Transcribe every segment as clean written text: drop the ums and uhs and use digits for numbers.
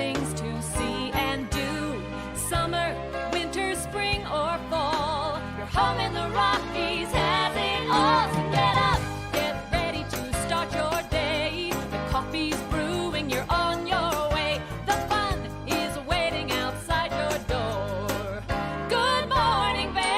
things to see and do. Summer, winter, spring, or fall. Your home in the Rockies has it all. So get up, get ready to start your day. The coffee's brewing, you're on your way. The fun is waiting outside your door. Good morning, Vail.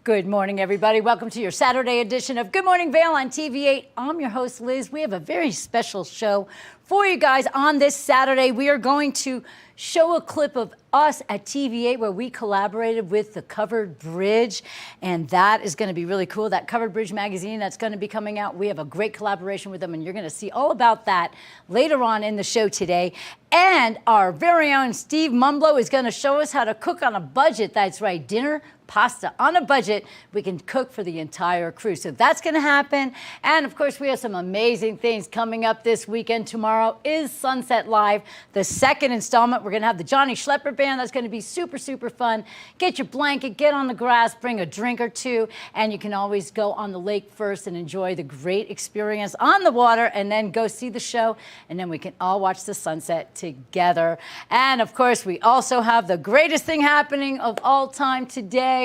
Good morning, everybody. Welcome to your Saturday edition of Good Morning Vail on TV8. I'm your host, Liz. We have a very special show for you guys on this Saturday. We are going to show a clip of us at TV8 where we collaborated with the Covered Bridge, and that is going to be really cool. That Covered Bridge magazine that's going to be coming out. We have a great collaboration with them, and you're going to see all about that later on in the show today. And our very own Steve Mumblow is going to show us how to cook on a budget. That's right, dinner pasta on a budget. We can cook for the entire crew. So that's going to happen. And of course, we have some amazing things coming up this weekend. Tomorrow is Sunset Live, the second installment. We're going to have the Johnny Schlepper Band. That's going to be super, super fun. Get your blanket, get on the grass, bring a drink or two, and you can always go on the lake first and enjoy the great experience on the water, and then go see the show, and then we can all watch the sunset together. And of course, we also have the greatest thing happening of all time today.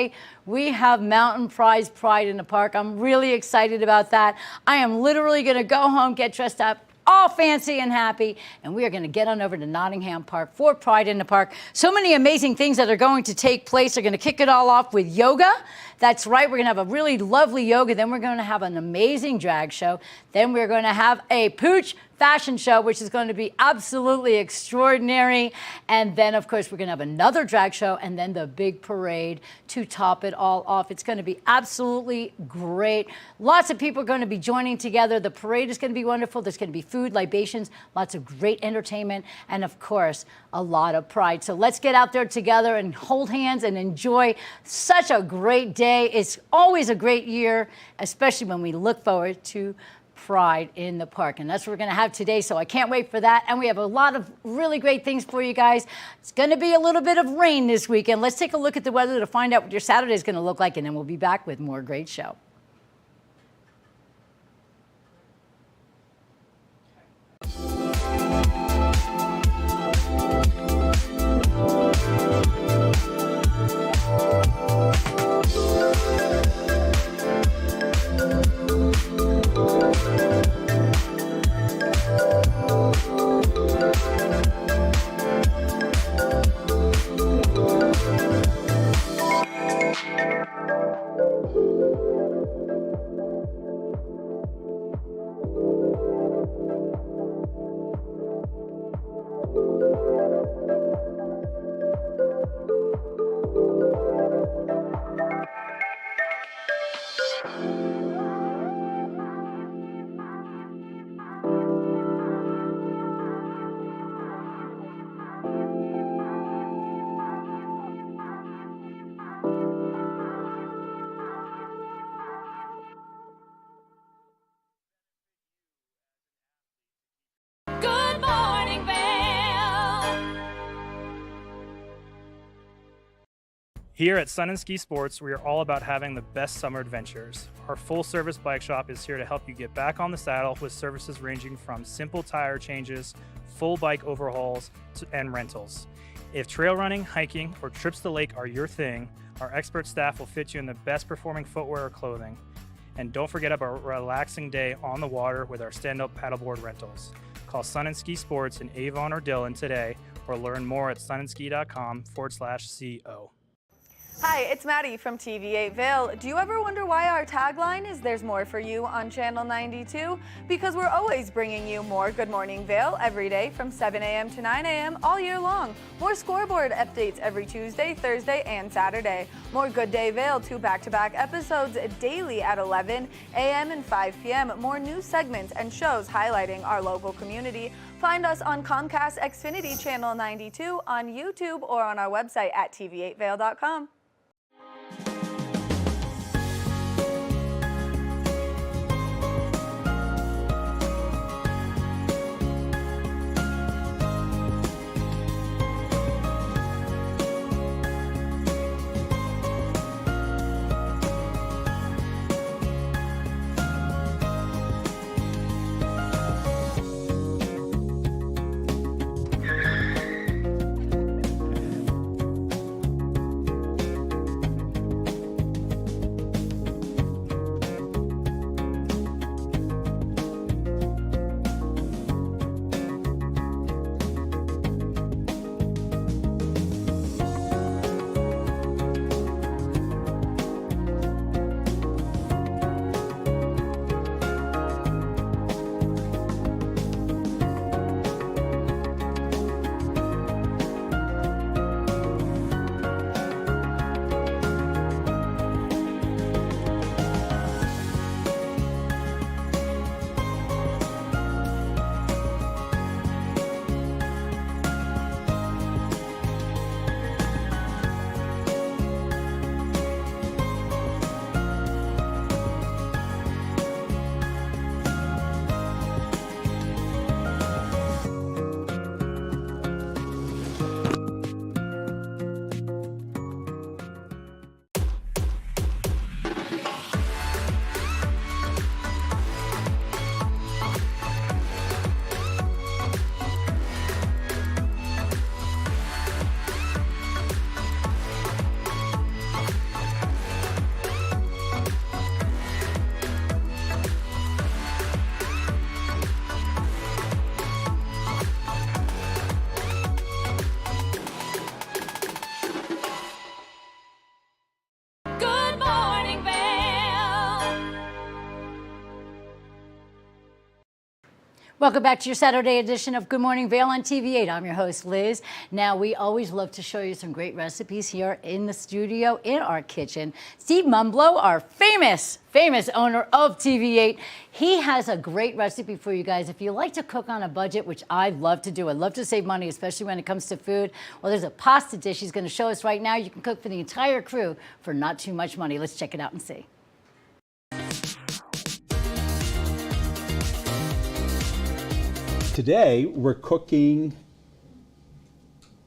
We have Mountain Prize Pride in the Park. I'm really excited about that. I am literally going to go home, get dressed up, all fancy and happy, and we are going to get on over to Nottingham Park for Pride in the Park. So many amazing things that are going to take place. They're going to kick it all off with yoga. That's right. We're going to have a really lovely yoga. Then we're going to have an amazing drag show. Then we're going to have a pooch fashion show, which is going to be absolutely extraordinary. And then, of course, we're going to have another drag show and then the big parade to top it all off. It's going to be absolutely great. Lots of people are going to be joining together. The parade is going to be wonderful. There's going to be food, libations, lots of great entertainment, and of course, a lot of pride. So let's get out there together and hold hands and enjoy such a great day. It's always a great year, especially when we look forward to Pride in the Park. And that's what we're going to have today, so I can't wait for that. And we have a lot of really great things for you guys. It's going to be a little bit of rain this weekend. Let's take a look at the weather to find out what your Saturday is going to look like, and then we'll be back with more great show. Good morning, Vail. Here at Sun and Ski Sports, we are all about having the best summer adventures. Our full-service bike shop is here to help you get back on the saddle with services ranging from simple tire changes, full bike overhauls, and rentals. If trail running, hiking, or trips to the lake are your thing, our expert staff will fit you in the best performing footwear or clothing. And don't forget about a relaxing day on the water with our stand-up paddleboard rentals. Call Sun and Ski Sports in Avon or Dillon today, or learn more at sunandski.com/CO. Hi, it's Maddie from TV8 Vail. Do you ever wonder why our tagline is "There's more for you" on Channel 92? Because we're always bringing you more Good Morning Vail every day from 7 a.m. to 9 a.m. all year long. More scoreboard updates every Tuesday, Thursday, and Saturday. More Good Day Vail, 2 back-to-back episodes daily at 11 a.m. and 5 p.m. More news segments and shows highlighting our local community. Find us on Comcast Xfinity Channel 92, on YouTube, or on our website at tv8vail.com. Welcome back to your Saturday edition of Good Morning Vail on TV8. I'm your host, Liz. Now, we always love to show you some great recipes here in the studio, in our kitchen. Steve Mumblow, our famous owner of TV8, he has a great recipe for you guys. If you like to cook on a budget, which I love to do, I love to save money, especially when it comes to food. Well, there's a pasta dish he's going to show us right now. You can cook for the entire crew for not too much money. Let's check it out and see. Today, we're cooking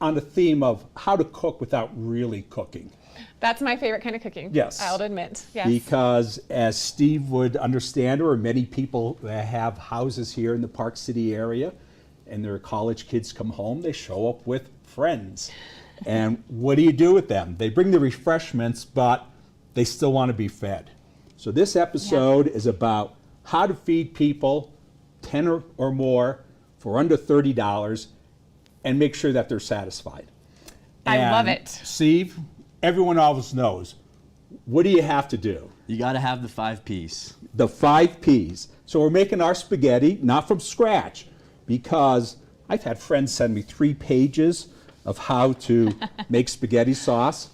on the theme of how to cook without really cooking. That's my favorite kind of cooking. Yes. I'll admit. Yes. Because as Steve would understand, or many people that have houses here in the Park City area, and their college kids come home, they show up with friends. And what do you do with them? They bring the refreshments, but they still want to be fed. So this episode is about how to feed people 10 or more for under $30 and make sure that they're satisfied. I love And it. Steve, everyone always knows, what do you have to do? You got to have the 5 Ps. The 5 Ps. So we're making our spaghetti, not from scratch, because I've had friends send me 3 pages of how to make spaghetti sauce.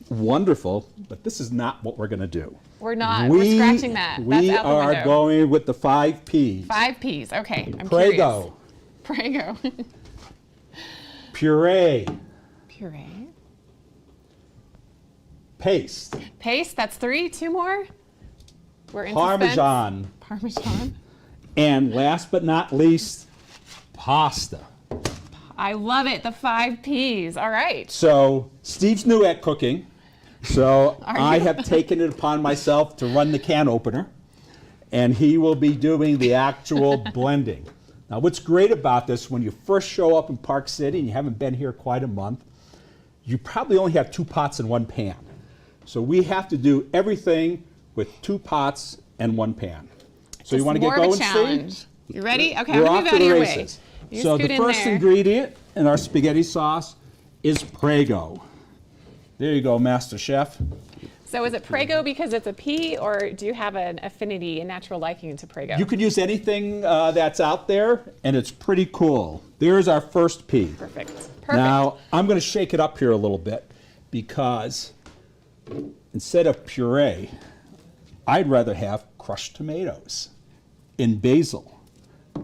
Wonderful, but this is not what we're going to do. We're not. We're scratching that. That's We out the are window. going with the 5 Ps. 5 Ps. Okay. I'm Prego, curious. Prego. puree, Puree. paste, Paste. That's 3. 2 more. We're in Parmesan, suspense. Parmesan. and last but not least, pasta. I love it. The 5 Ps. All right. So Steve's new at cooking, so Are I you? have taken it upon myself to run the can opener, and he will be doing the actual blending. Now, what's great about this, when you first show up in Park City and you haven't been here quite a month, you probably only have 2 pots and 1 pan. So we have to do everything with 2 pots and 1 pan. So you want to get More of a going, challenge. Steve? You ready? Okay. We're I'm off going to to move out of the your way. races. You So scoot the in first there. ingredient in our spaghetti sauce is Prego. There you go, Master Chef. So is it Prego because it's a pea, or do you have an affinity and natural liking to Prego? You could use anything that's out there, and it's pretty cool. There's our first pea. Perfect. Perfect. Now, I'm going to shake it up here a little bit, because instead of puree, I'd rather have crushed tomatoes and basil.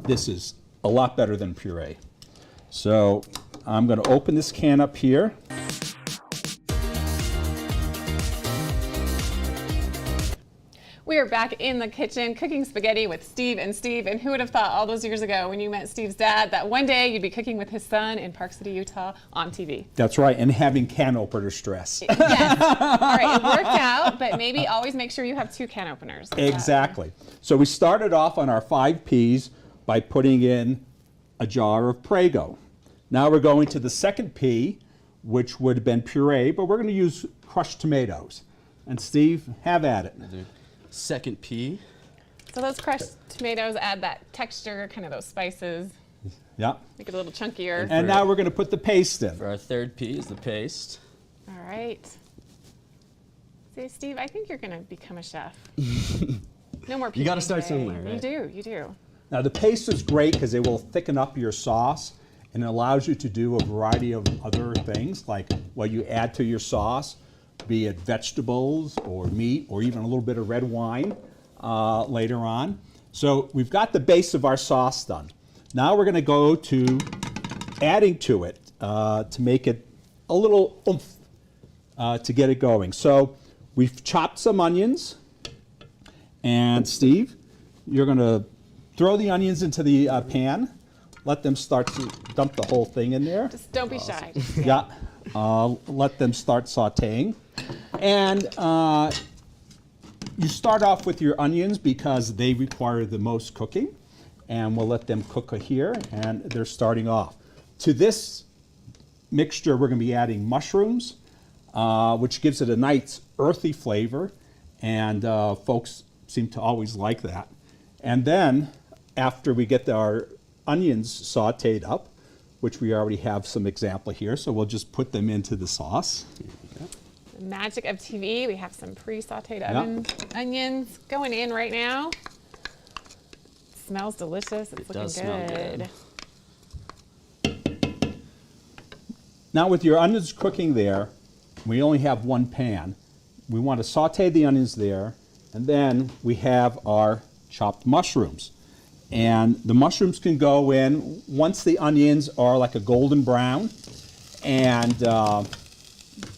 This is a lot better than puree. So I'm going to open this can up here. We are back in the kitchen cooking spaghetti with Steve. And who would have thought all those years ago when you met Steve's dad that one day you'd be cooking with his son in Park City, Utah on TV? That's right, and having can opener stress. Yes. All right, it worked out, but maybe always make sure you have 2 can openers. Exactly. So we started off on our 5 Ps by putting in a jar of Prego. Now we're going to the second P, which would have been puree, but we're going to use crushed tomatoes. And Steve, have at it. Second P. So those crushed tomatoes add that texture, kind of those spices, Yeah. make it a little chunkier. And now we're going to put the paste in. For our third P is the paste. All right. See, Steve, I think you're going to become a chef. No more You gotta peas start today. somewhere, right? You do. Now the paste is great because it will thicken up your sauce, and it allows you to do a variety of other things, like what you add to your sauce, be it vegetables or meat or even a little bit of red wine later on. So we've got the base of our sauce done. Now we're going to go to adding to it to make it a little oomph to get it going. So we've chopped some onions, and Steve, you're going to throw the onions into the pan. Let them start to dump the whole thing in there. Just don't be shy. Yeah. Let them start sauteing. And you start off with your onions because they require the most cooking. And we'll let them cook here, and they're starting off. To this mixture, we're going to be adding mushrooms, which gives it a nice earthy flavor. And folks seem to always like that. And then, after we get our onions sauteed up, which we already have some example here, so we'll just put them into the sauce. The magic of TV. We have some pre-sauteed onions going in right now. smells delicious. It's looking does smell good. Now with your onions cooking there, we only have one pan. We want to saute the onions there, and then we have our chopped mushrooms. And the mushrooms can go in once the onions are like a golden brown, and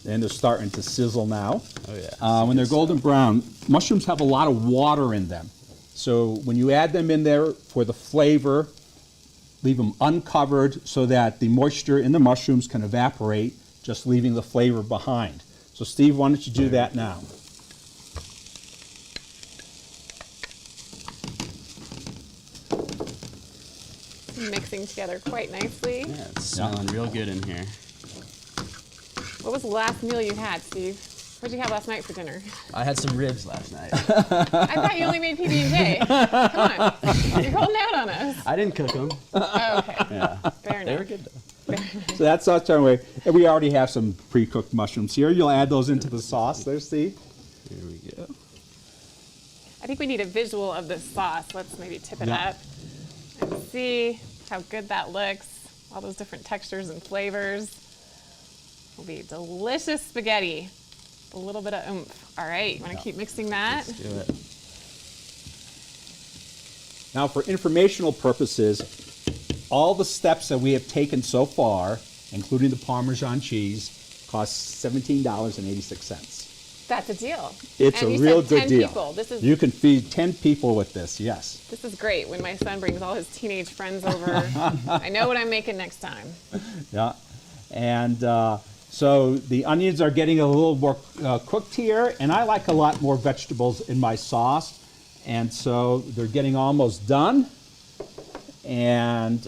they're starting to sizzle now. Oh yeah. When they're golden brown, mushrooms have a lot of water in them. So when you add them in there for the flavor, leave them uncovered so that the moisture in the mushrooms can evaporate, just leaving the flavor behind. So Steve, why don't you do that now? Mixing together quite nicely. Yeah, it's smelling real good in here. What was the last meal you had, Steve? What did you have last night for dinner? I had some ribs last night. I thought you only made PB&J. Come on, you're holding out on us. I didn't cook them. Oh, okay, Yeah. fair They enough. were good though. So that's our turn way. And we already have some pre-cooked mushrooms here. You'll add those into the sauce there, Steve. Here we go. I think we need a visual of this sauce. Let's maybe tip it Yeah. up and see how good that looks. All those different textures and flavors. Will be delicious spaghetti. A little bit of oomph. All right, you want to keep mixing that? Let's do it. Now for informational purposes, all the steps that we have taken so far, including the Parmesan cheese, cost $17.86. That's a deal. It's And a you real said good 10 deal. People. This is You can feed 10 people with this, yes. This is great when my son brings all his teenage friends over. I know what I'm making next time. Yeah. And so the onions are getting a little more cooked here, and I like a lot more vegetables in my sauce. And so they're getting almost done. And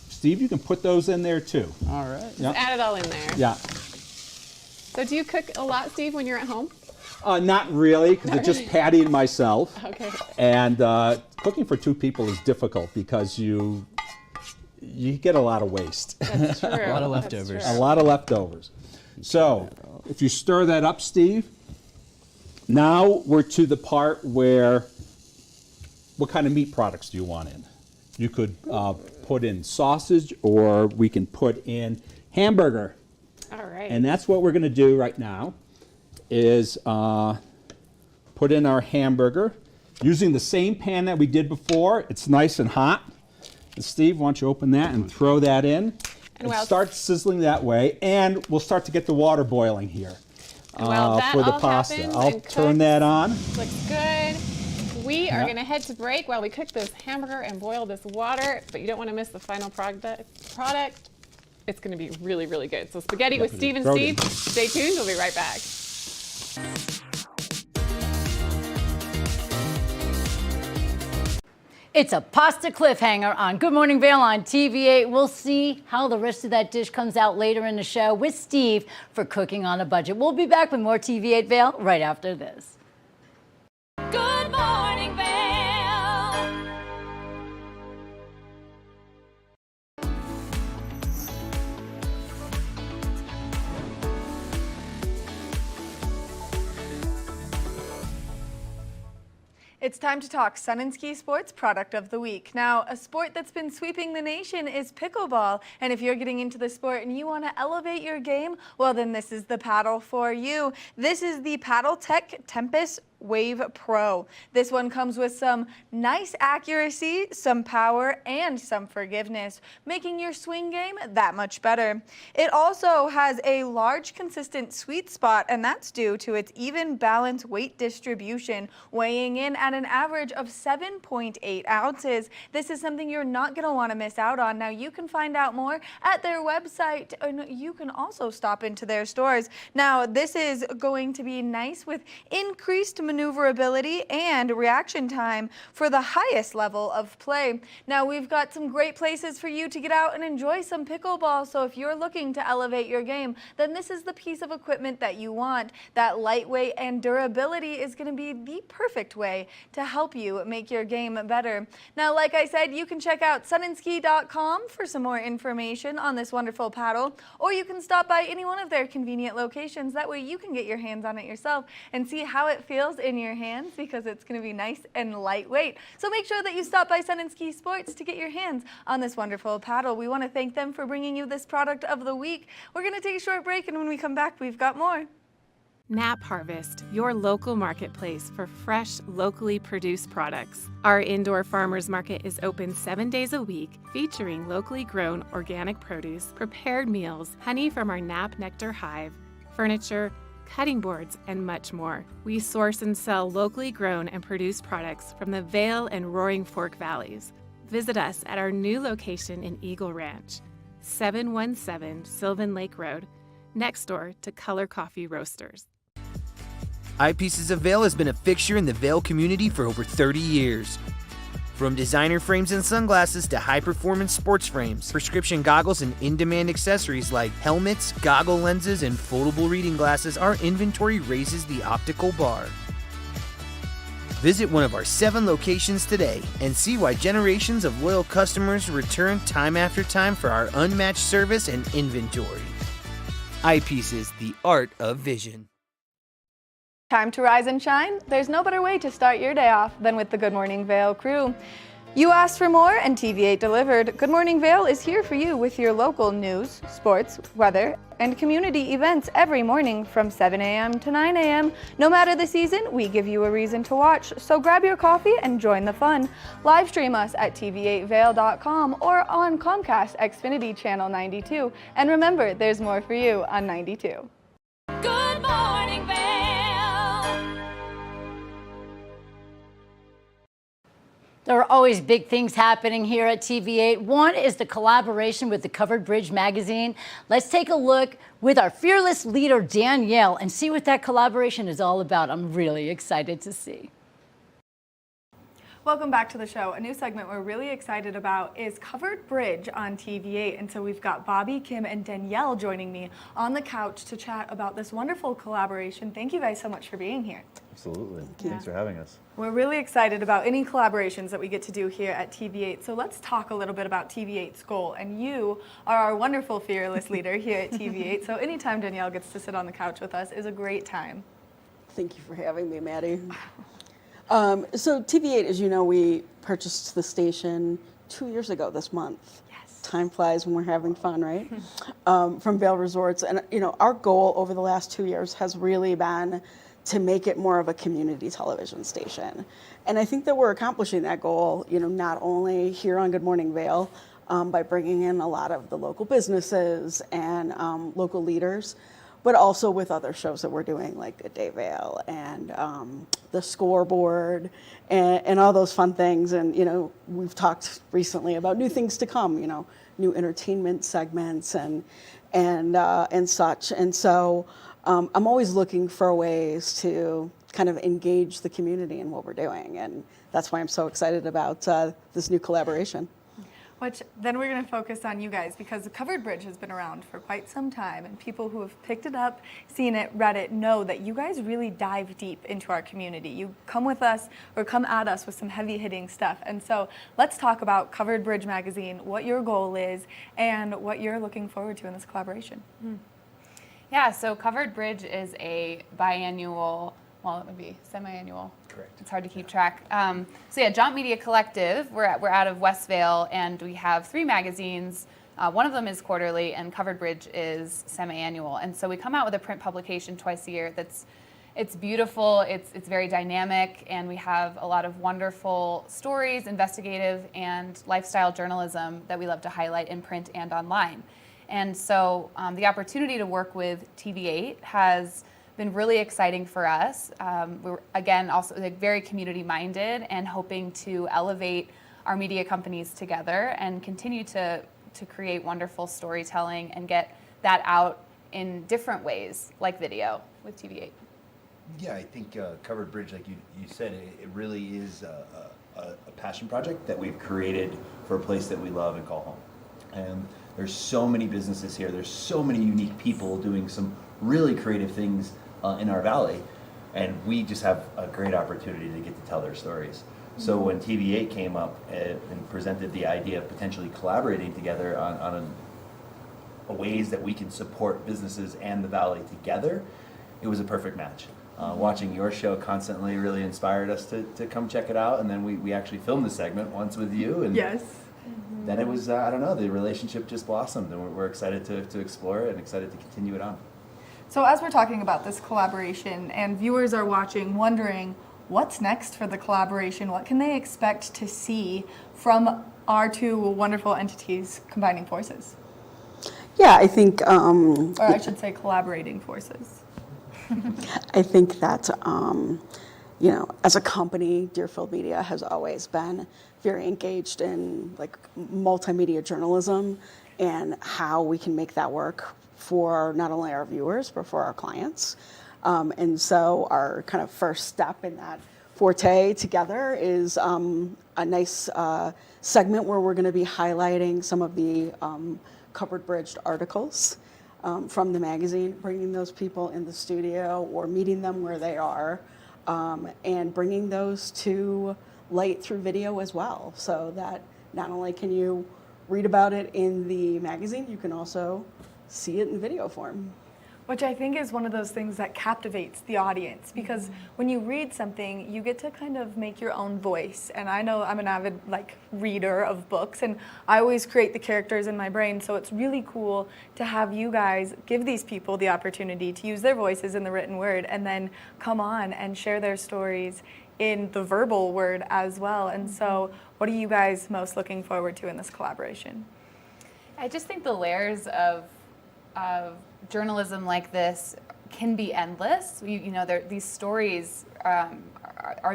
Steve, you can put those in there too. All right. Yeah. Add it all in there. Yeah. So do you cook a lot, Steve, when you're at home? Not really, because it's just Patty and myself. Okay. And cooking for two people is difficult because you get a lot of waste. That's true. A lot of That's leftovers. true. A lot of leftovers. So if you stir that up, Steve, now we're to the part where what kind of meat products do you want in? You could put in sausage, or we can put in hamburger. All right. And that's what we're going to do right now is put in our hamburger using the same pan that we did before. It's nice and hot. And Steve, why don't you open that and throw that in? And while- start sizzling that way, and we'll start to get the water boiling here And while that for the all pasta. happens I'll and turn cooks, that on. Looks good. We are Yeah. going to head to break while we cook this hamburger and boil this water, but you don't want to miss the final product. It's going to be really, really good. So spaghetti with Steve and Throw it Steve. in. Stay tuned. We'll be right back. It's a pasta cliffhanger on Good Morning Vail on TV8. We'll see how the rest of that dish comes out later in the show with Steve for Cooking on a Budget. We'll be back with more TV8 Vail right after this. Good morning, Vail. It's time to talk Sun and Ski Sports Product of the Week. Now, a sport that's been sweeping the nation is pickleball. And if you're getting into the sport and you want to elevate your game, well, then this is the paddle for you. This is the Paddle Tech Tempest Wave Pro. This one comes with some nice accuracy, some power, and some forgiveness, making your swing game that much better. It also has a large, consistent sweet spot, and that's due to its even balanced weight distribution, weighing in at an average of 7.8 ounces. This is something you're not going to want to miss out on. Now, you can find out more at their website, and you can also stop into their stores. Now, this is going to be nice with increased maneuverability and reaction time for the highest level of play. Now, we've got some great places for you to get out and enjoy some pickleball. So if you're looking to elevate your game, then this is the piece of equipment that you want. That lightweight and durability is going to be the perfect way to help you make your game better. Now, like I said, you can check out sunandski.com for some more information on this wonderful paddle, or you can stop by any one of their convenient locations. That way you can get your hands on it yourself and see how it feels girls, in your hands because it's going to be nice and lightweight. So make sure that you stop by Sun and Ski Sports to get your hands on this wonderful paddle. We want to thank them for bringing you this product of the week. We're going to take a short break, and when we come back, we've got more. Nap Harvest, your local marketplace for fresh, locally produced products. Our indoor farmers market is open 7 days a week, featuring locally grown organic produce, prepared meals, honey from our Nap Nectar hive, furniture, cutting boards, and much more. We source and sell locally grown and produced products from the Vail and Roaring Fork Valleys. Visit us at our new location in Eagle Ranch, 717 Sylvan Lake Road, next door to Color Coffee Roasters. Eyepieces of Vail has been a fixture in the Vail community for over 30 years. From designer frames and sunglasses to high-performance sports frames, prescription goggles, and in-demand accessories like helmets, goggle lenses, and foldable reading glasses, our inventory raises the optical bar. Visit one of our 7 locations today and see why generations of loyal customers return time after time for our unmatched service and inventory. Eyepieces, the art of vision. Time to rise and shine? There's no better way to start your day off than with the Good Morning Vail crew. You asked for more and TV8 delivered. Good Morning Vail is here for you with your local news, sports, weather, and community events every morning from 7 a.m. to 9 a.m. No matter the season, we give you a reason to watch, so grab your coffee and join the fun. Live stream us at tv8vail.com or on Comcast Xfinity Channel 92. And remember, there's more for you on 92. Good morning, Vail. There are always big things happening here at TV8. One is the collaboration with the Covered Bridge magazine. Let's take a look with our fearless leader, Danielle, and see what that collaboration is all about. I'm really excited to see. Welcome back to the show. A new segment we're really excited about is Covered Bridge on TV8. And so we've got Bobby, Kim, and Danielle joining me on the couch to chat about this wonderful collaboration. Thank you guys so much for being here. Absolutely. Thanks for having us. We're really excited about any collaborations that we get to do here at TV8. So let's talk a little bit about TV8's goal. And you are our wonderful fearless leader here at TV8. So anytime Danielle gets to sit on the couch with us is a great time. Thank you for having me, Maddie. So TV8, as you know, we purchased the station 2 years ago this month. Yes. Time flies when we're having fun, right? From Vail Resorts. And, you know, our goal over the last 2 years has really been to make it more of a community television station. And I think that we're accomplishing that goal, you know, not only here on Good Morning Vail, by bringing in a lot of the local businesses and local leaders, but also with other shows that we're doing, like Good Day Vail and the Scoreboard and all those fun things. And, you know, we've talked recently about new things to come, you know, new entertainment segments and such. And so I'm always looking for ways to kind of engage the community in what we're doing. And that's why I'm so excited about this new collaboration. Which then we're going to focus on you guys, because the Covered Bridge has been around for quite some time, and people who have picked it up, seen it, read it, know that you guys really dive deep into our community. You come with us or come at us with some heavy hitting stuff. And so let's talk about Covered Bridge magazine, what your goal is, and what you're looking forward to in this collaboration. Yeah, so Covered Bridge is a biannual, well, it would be semi-annual. Correct. It's hard to keep track. So yeah, Jaunt Media Collective, we're out of West Vail, and we have 3 magazines. One of them is quarterly, and Covered Bridge is semi-annual. And so we come out with a print publication twice a year. It's beautiful, it's very dynamic, and we have a lot of wonderful stories, investigative and lifestyle journalism that we love to highlight in print and online. And so the opportunity to work with TV8 has been really exciting for us. We're, again, also like very community-minded and hoping to elevate our media companies together and continue to create wonderful storytelling and get that out in different ways, like video with TV8. Yeah, I think Covered Bridge, like you said, it really is a passion project that we've created for a place that we love and call home. And there's so many businesses here. There's so many unique people doing some really creative things in our valley, and we just have a great opportunity to get to tell their stories. So when TV8 came up and presented the idea of potentially collaborating together on ways that we can support businesses and the valley together, it was a perfect match. watching your show constantly really inspired us to come check it out. And then we actually filmed the segment once with you. And Yes. then it was, I don't know, the relationship just blossomed. And we're excited to explore it and excited to continue it on. So as we're talking about this collaboration and viewers are watching, wondering what's next for the collaboration, what can they expect to see from our two wonderful entities combining forces? Yeah, I think, Or I should say collaborating forces. I think that, you know, as a company, Deerfield Media has always been very engaged in like multimedia journalism and how we can make that work for not only our viewers, but for our clients. And so our kind of first step in that forte together is a nice segment where we're going to be highlighting some of the covered bridged articles from the magazine, bringing those people in the studio or meeting them where they are, and bringing those to light through video as well, so that not only can you read about it in the magazine, you can also see it in video form. Which I think is one of those things that captivates the audience, because when you read something, you get to kind of make your own voice. And I know I'm an avid reader of books, and I always create the characters in my brain. So it's really cool to have you guys give these people the opportunity to use their voices in the written word, and then come on and share their stories in the verbal word as well. And so what are you guys most looking forward to in this collaboration? I just think the layers of journalism like this can be endless. You know, these stories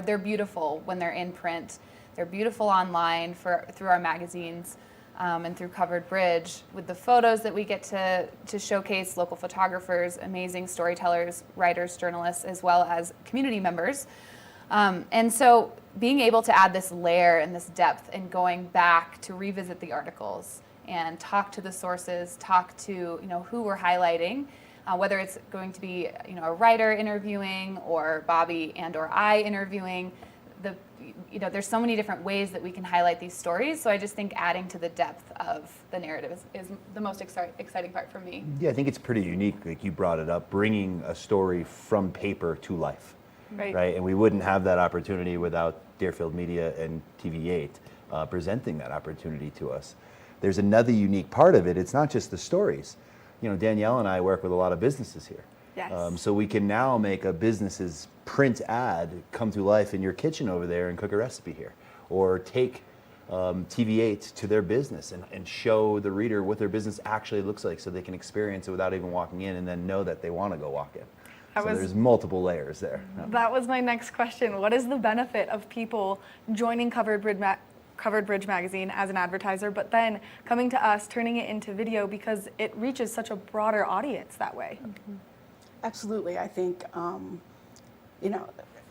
they're beautiful when they're in print. They're beautiful online through our magazines and through Covered Bridge, with the photos that we get to showcase local photographers, amazing storytellers, writers, journalists, as well as community members. And so being able to add this layer and this depth and going back to revisit the articles and talk to the sources, talk to who we're highlighting, whether it's going to be a writer interviewing or Bobby and or I interviewing. There's so many different ways that we can highlight these stories. So I just think adding to the depth of the narrative is the most exciting part for me. Yeah, I think it's pretty unique, like you brought it up, bringing a story from paper to life. Right? And we wouldn't have that opportunity without Deerfield Media and TV8 presenting that opportunity to us. There's another unique part of it. It's not just the stories. Danielle and I work with a lot of businesses here. Yes. So we can now make a business's print ad come to life in your kitchen over there and cook a recipe here. Or take TV8 to their business and show the reader what their business actually looks like, so they can experience it without even walking in, and then know that they want to go walk in. There's multiple layers there. That was my next question. What is the benefit of people joining Covered Bridge Magazine as an advertiser, but then coming to us, turning it into video, because it reaches such a broader audience that way? Absolutely. I think,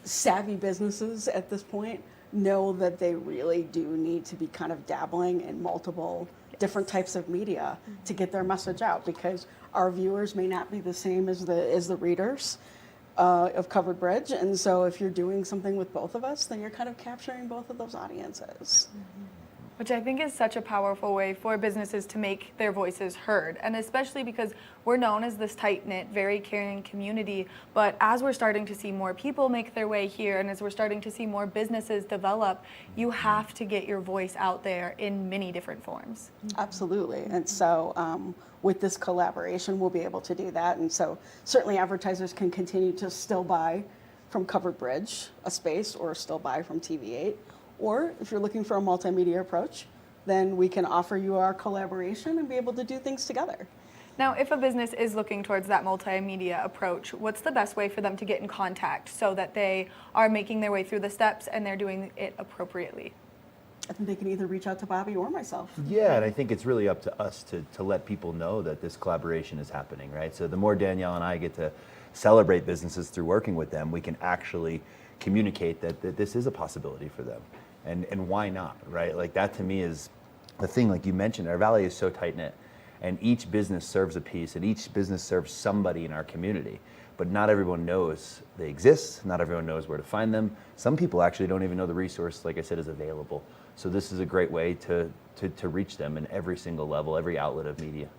savvy businesses at this point know that they really do need to be kind of dabbling in multiple different types of media to get their message out, because our viewers may not be the same as the readers of Covered Bridge. And so if you're doing something with both of us, then you're kind of capturing both of those audiences. Which I think is such a powerful way for businesses to make their voices heard. And especially because we're known as this tight-knit, very caring community, but as we're starting to see more people make their way here, and as we're starting to see more businesses develop, you have to get your voice out there in many different forms. Absolutely. And so with this collaboration, we'll be able to do that. And so certainly advertisers can continue to still buy from Covered Bridge a space, or still buy from TV8. Or if you're looking for a multimedia approach, then we can offer you our collaboration and be able to do things together. Now, if a business is looking towards that multimedia approach, what's the best way for them to get in contact so that they are making their way through the steps and they're doing it appropriately? I think they can either reach out to Bobby or myself. Yeah, and I think it's really up to us to let people know that this collaboration is happening, right? So the more Danielle and I get to celebrate businesses through working with them, we can actually communicate that this is a possibility for them. And why not, right? Like, that to me is the thing. Like you mentioned, our valley is so tight-knit, and each business serves a piece, and each business serves somebody in our community. But not everyone knows they exist. Not everyone knows where to find them. Some people actually don't even know the resource, like I said, is available. So this is a great way to reach them in every single level, every outlet of media.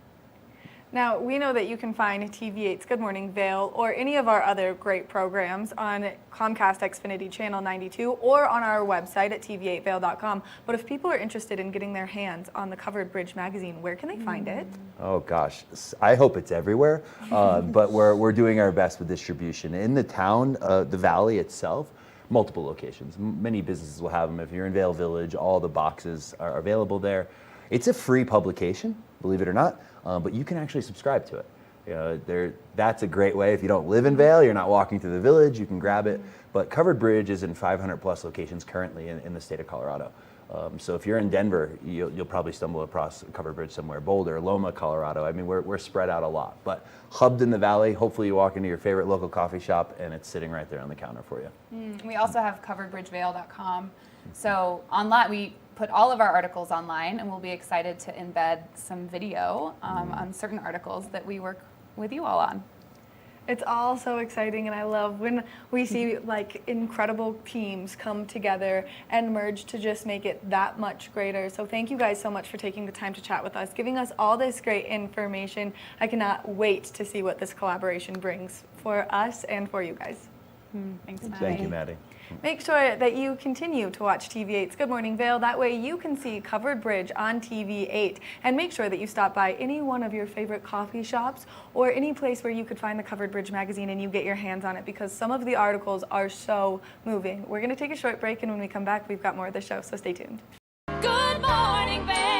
Now, we know that you can find TV8's Good Morning Vail or any of our other great programs on Comcast Xfinity Channel 92 or on our website at tv8vail.com. But if people are interested in getting their hands on the Covered Bridge magazine, where can they find it? Oh gosh, I hope it's everywhere, but we're doing our best with distribution. In the town, the valley itself, multiple locations. Many businesses will have them. If you're in Vail Village, all the boxes are available there. It's a free publication, believe it or not, but you can actually subscribe to it. You know, that's a great way. If you don't live in Vail, you're not walking through the village, you can grab it. But Covered Bridge is in 500 plus locations currently in the state of Colorado. So if you're in Denver, you'll probably stumble across Covered Bridge somewhere. Boulder, Loma, Colorado. I mean, we're spread out a lot, but hubbed in the valley. Hopefully you walk into your favorite local coffee shop and it's sitting right there on the counter for you. We also have coveredbridgevail.com. So online, we put all of our articles online, and we'll be excited to embed some video on certain articles that we work with you all on. It's all so exciting, and I love when we see like incredible teams come together and merge to just make it that much greater. So thank you guys so much for taking the time to chat with us, giving us all this great information. I cannot wait to see what this collaboration brings for us and for you guys. Thanks, Maddie. Thank you, Maddie. Make sure that you continue to watch TV8's Good Morning Vail. That way you can see Covered Bridge on TV8. And make sure that you stop by any one of your favorite coffee shops or any place where you could find the Covered Bridge magazine and you get your hands on it, because some of the articles are so moving. We're going to take a short break, and when we come back, we've got more of the show, so stay tuned. Good morning, Vail.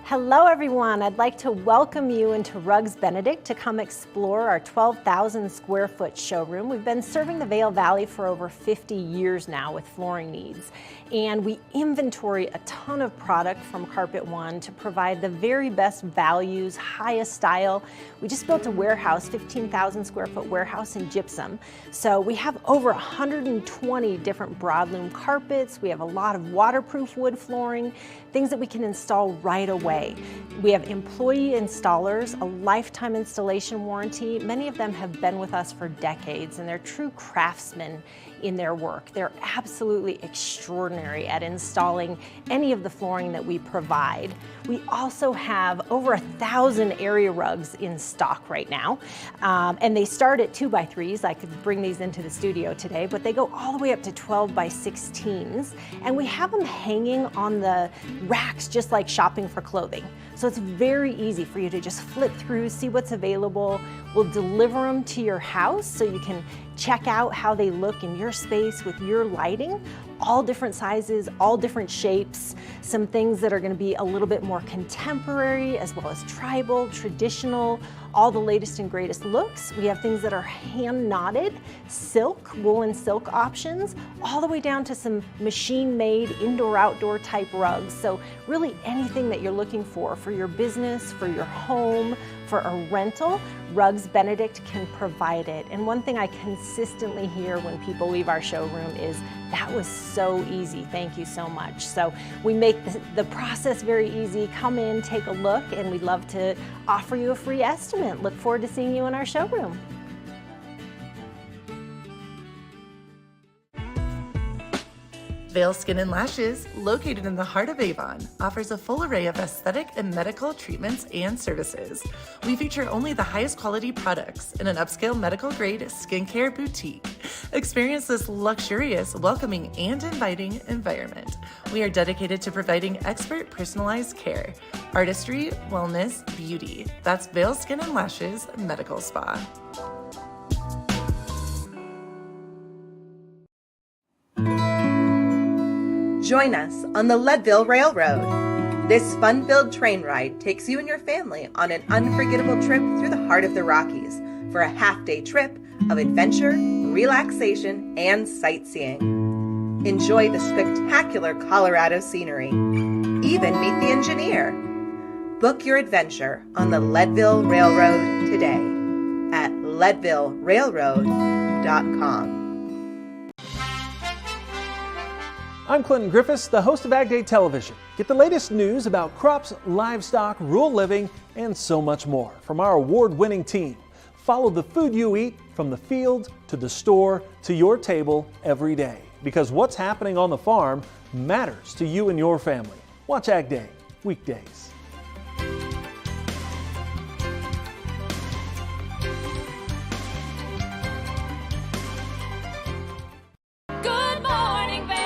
Hello everyone, I'd like to welcome you into Rugs Benedict to come explore our 12,000 square foot showroom. We've been serving the Vail Valley for over 50 years now with flooring needs, and we inventory a ton of product from Carpet One to provide the very best values, highest style. We just built a warehouse, 15,000 square foot warehouse in gypsum. So we have over 120 different broadloom carpets. We have a lot of waterproof wood flooring, things that we can install right away. We have employee installers, a lifetime installation warranty. Many of them have been with us for decades, and they're true craftsmen in their work. They're absolutely extraordinary at installing any of the flooring that we provide. We also have over 1,000 area rugs in stock right now, and they start at 2x3s. I could bring these into the studio today, but they go all the way up to 12x16s, and we have them hanging on the racks just like shopping for clothing. So it's very easy for you to just flip through, see what's available. We'll deliver them to your house so you can check out how they look in your space with your lighting. All different sizes, all different shapes, some things that are going to be a little bit more contemporary as well as tribal, traditional, all the latest and greatest looks. We have things that are hand knotted, silk, woolen silk options, all the way down to some machine made indoor outdoor type rugs. So really anything that you're looking for your business, for your home, for a rental, Rugs Benedict can provide it. And one thing I consistently hear when people leave our showroom is, that was so easy, thank you so much. So we make the process very easy. Come in, take a look, and we'd love to offer you a free estimate. Look forward to seeing you in our showroom. Vail Skin and Lashes, located in the heart of Avon, offers a full array of aesthetic and medical treatments and services. We feature only the highest quality products in an upscale medical grade skincare boutique. Experience this luxurious, welcoming, and inviting environment. We are dedicated to providing expert personalized care, artistry, wellness, beauty. That's Vail Skin and Lashes Medical Spa. Join us on the Leadville Railroad. This fun-filled train ride takes you and your family on an unforgettable trip through the heart of the Rockies for a half-day trip of adventure, relaxation, and sightseeing. Enjoy the spectacular Colorado scenery. Even meet the engineer. Book your adventure on the Leadville Railroad today at leadvillerailroad.com. I'm Clinton Griffiths, the host of Ag Day Television. Get the latest news about crops, livestock, rural living, and so much more from our award-winning team. Follow the food you eat from the field to the store to your table every day. because what's happening on the farm matters to you and your family. Watch Ag Day, weekdays. Good morning, Vail.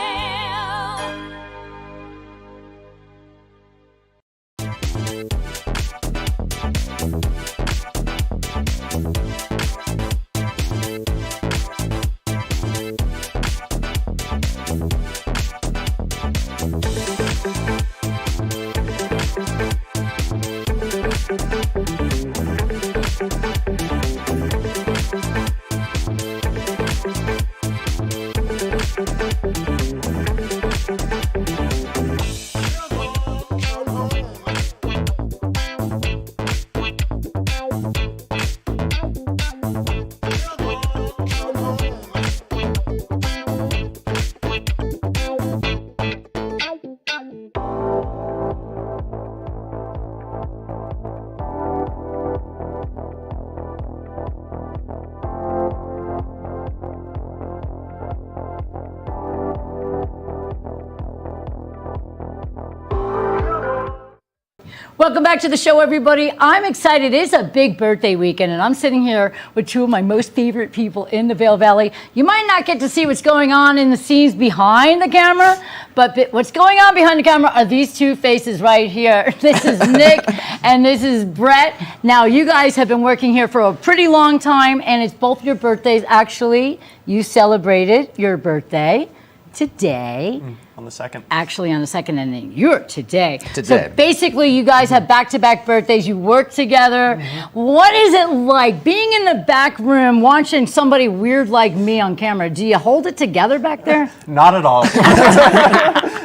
Welcome back to the show, everybody. I'm excited. It is a big birthday weekend, and I'm sitting here with two of my most favorite people in the Vail Valley. You might not get to see what's going on in the scenes behind the camera, but what's going on behind the camera are these two faces right here. This is Nick and this is Brett. Now, you guys have been working here for a pretty long time, and it's both your birthdays. Actually, you celebrated your birthday today. On the 2nd. Actually on the 2nd, and then you're today. Today. So basically you guys have back-to-back birthdays, you work together. What is it like being in the back room watching somebody weird like me on camera? Do you hold it together back there? Not at all.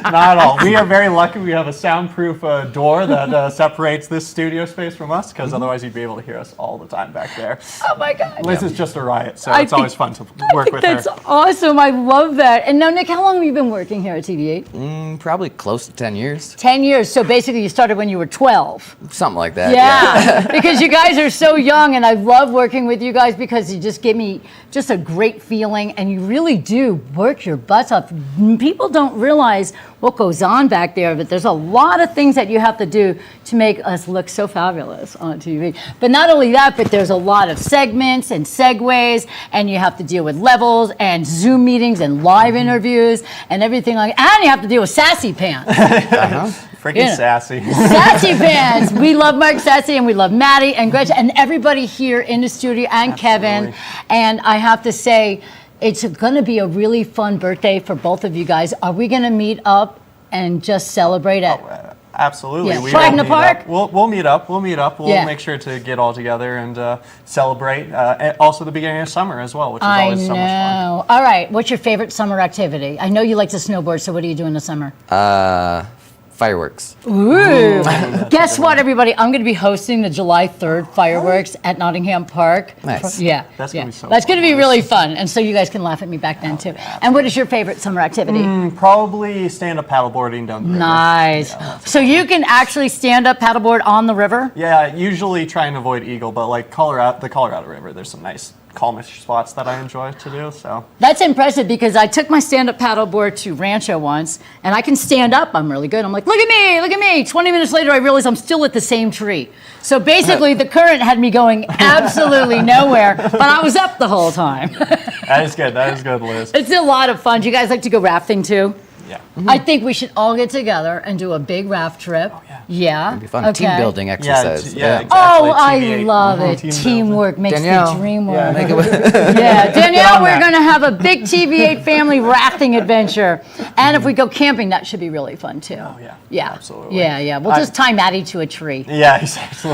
Not at all. We are very lucky we have a soundproof door that separates this studio space from us, because otherwise you'd be able to hear us all the time back there. Oh my God. Liz is just a riot, so I it's always fun to work with her. That's awesome. I love that. And now, Nick, how long have you been working here at TV8? Probably close to 10 years. 10 years. So basically you started when you were 12. Something like that. Yeah, because you guys are so young, and I love working with you guys because you just give me just a great feeling, and you really do work your butts off. People don't realize what goes on back there, but there's a lot of things that you have to do to make us look so fabulous on TV. But not only that, but there's a lot of segments and segues, and you have to deal with levels and Zoom meetings and live interviews and everything like that. And you have to deal with sassy pants. Freaking sassy. Sassy pants. We love Mark Sassy, and we love Maddie and Gretchen and everybody here in the studio, and Kevin. And I have to say, it's going to be a really fun birthday for both of you guys. Are we going to meet up and just celebrate it? Absolutely. Yeah. We Right will in the meet park? up. We'll meet up. We'll Yeah. make sure to get all together and celebrate. And also the beginning of summer as well, which is always so much fun. All right. What's your favorite summer activity? I know you like to snowboard, so what do you do in the summer? Fireworks. Ooh. Guess what, everybody? I'm going to be hosting the July 3rd fireworks at Nottingham Park. Nice. Yeah. That's going to be so That's fun. going to be really fun. And so you guys can laugh at me back then, too. And what is your favorite summer activity? Probably stand-up paddleboarding down the river. Nice. So you can actually stand up paddleboard on the river? Yeah, usually try and avoid Eagle, but like the Colorado River, there's some nice calmish spots that I enjoy to do. So That's impressive, because I took my stand-up paddleboard to Rancho once, and I can stand up. I'm really good. I'm like, look at me, look at me. 20 minutes later, I realized I'm still at the same tree. So basically, the current had me going absolutely nowhere, but I was up the whole time. that is good. That is good, Liz. It's a lot of fun. Do you guys like to go rafting too? Yeah. I think we should all get together and do a big raft trip. Oh, yeah. It'd be fun. Team building exercise. Yeah, exactly. Oh, I TV8. love it. Team Teamwork makes Danielle. the dream work. Make it Yeah, Danielle, we're going to have a big TV8 family rafting adventure. And if we go camping, that should be really fun too. Oh, yeah. Yeah. Absolutely. Yeah. We'll just tie Maddie to a tree. Yeah, exactly.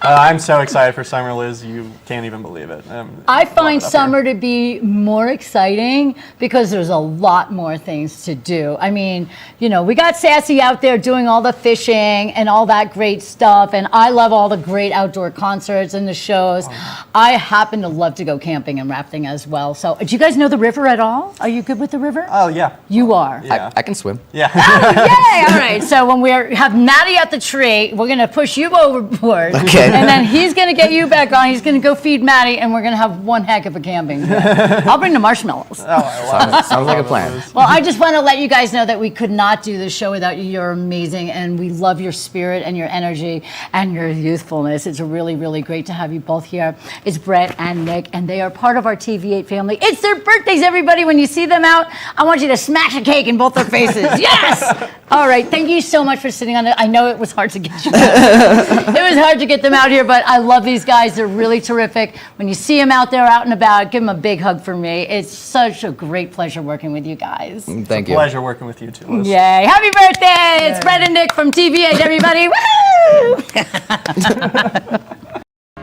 I'm so excited for summer, Liz. You can't even believe it. I find summer to be more exciting because there's a lot more things to do. I mean, you know, we got Sassy out there doing all the fishing and all that great stuff, and I love all the great outdoor concerts and the shows. I happen to love to go camping and rafting as well. So, do you guys know the river at all? Are you good with the river? Oh, yeah. You are? Yeah. I can swim. Yeah. Oh, yay! All right, so when we have Maddie at the tree, we're going to push you overboard. Okay. And then he's going to get you back on. He's going to go feed Maddie, and we're going to have one heck of a camping trip. I'll bring the marshmallows. Sounds like a plan. Well, I just want to let you guys know that we could not do this show without you. You're amazing, and we love your spirit and your energy and your youthfulness. It's really, really great to have you both here. It's Brett and Nick, and they are part of our TV8 family. It's their birthdays, everybody. When you see them out, I want you to smash a cake in both their faces. Yes! All right, thank you so much for sitting on it. I know it was hard to get you out. It was hard to get them out here, but I love these guys. They're really terrific. When you see them out there, out and about, give them a big hug for me. It's such a great pleasure working with you guys. Thank you. Pleasure working with you too, Liz. Yay. Happy birthday. It's Brett and Nick from TV8, everybody. Woo!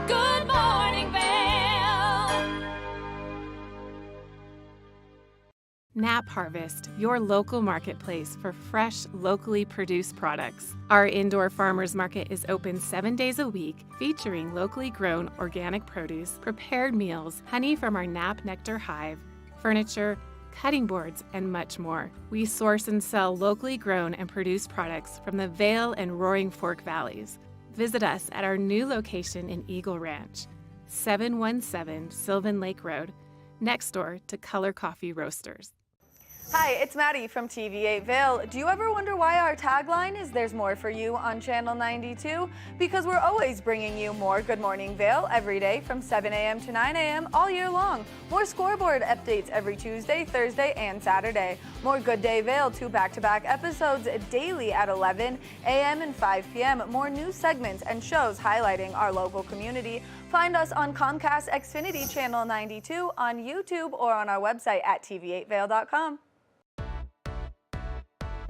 Good morning, Vail. Nap Harvest, your local marketplace for fresh, locally produced products. Our indoor farmers market is open 7 days a week, featuring locally grown organic produce, prepared meals, honey from our Nap Nectar hive, furniture, cutting boards, and much more. We source and sell locally grown and produced products from the Vail and Roaring Fork Valleys. Visit us at our new location in Eagle Ranch, 717 Sylvan Lake Road, next door to Color Coffee Roasters. Hi, it's Maddie from TV8 Vail. Do you ever wonder why our tagline is "There's more for you" on Channel 92? Because we're always bringing you more Good Morning Vail every day from 7 a.m. to 9 a.m. all year long. More scoreboard updates every Tuesday, Thursday, and Saturday. More Good Day Vail, 2 back-to-back episodes daily at 11 a.m. and 5 p.m. More news segments and shows highlighting our local community. Find us on Comcast Xfinity Channel 92, on YouTube, or on our website at tv8vail.com.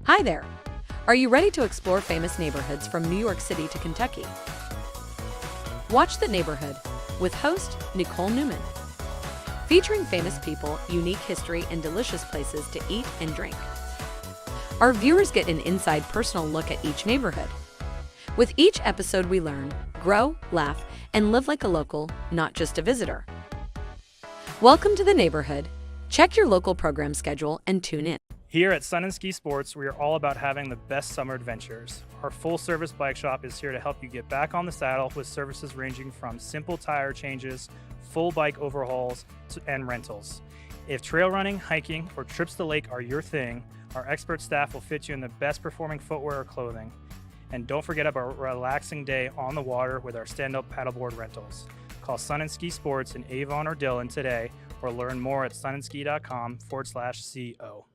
Hi there! Are you ready to explore famous neighborhoods from New York City to Kentucky? Watch The Neighborhood with host Nicole Newman. Featuring famous people, unique history, and delicious places to eat and drink. Our viewers get an inside personal look at each neighborhood. With each episode we learn, grow, laugh, and live like a local, not just a visitor. Welcome to The Neighborhood. Check your local program schedule and tune in. Here at Sun and Ski Sports, we are all about having the best summer adventures. Our full-service bike shop is here to help you get back on the saddle with services ranging from simple tire changes, full bike overhauls, and rentals. If trail running, hiking, or trips to the lake are your thing, our expert staff will fit you in the best performing footwear or clothing. And don't forget about a relaxing day on the water with our stand-up paddleboard rentals. Call Sun and Ski Sports in Avon or Dillon today, or learn more at sunandski.com/CO.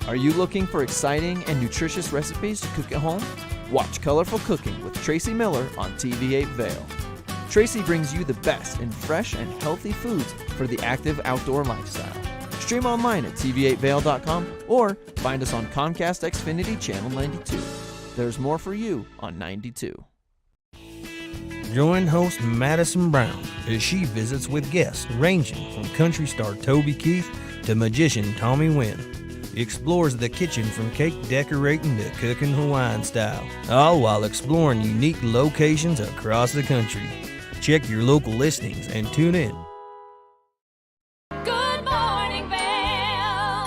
Are you looking for exciting and nutritious recipes to cook at home? Watch Colorful Cooking with Tracy Miller on TV8 Vail. Tracy brings you the best in fresh and healthy foods for the active outdoor lifestyle. Stream online at tv8vail.com or find us on Comcast Xfinity Channel 92. There's more for you on 92. Join host Madison Brown as she visits with guests ranging from country star Toby Keith to magician Tommy Wynn. Explores the kitchen from cake decorating to cooking Hawaiian style, all while exploring unique locations across the country. Check your local listings and tune in. Good morning, Vail.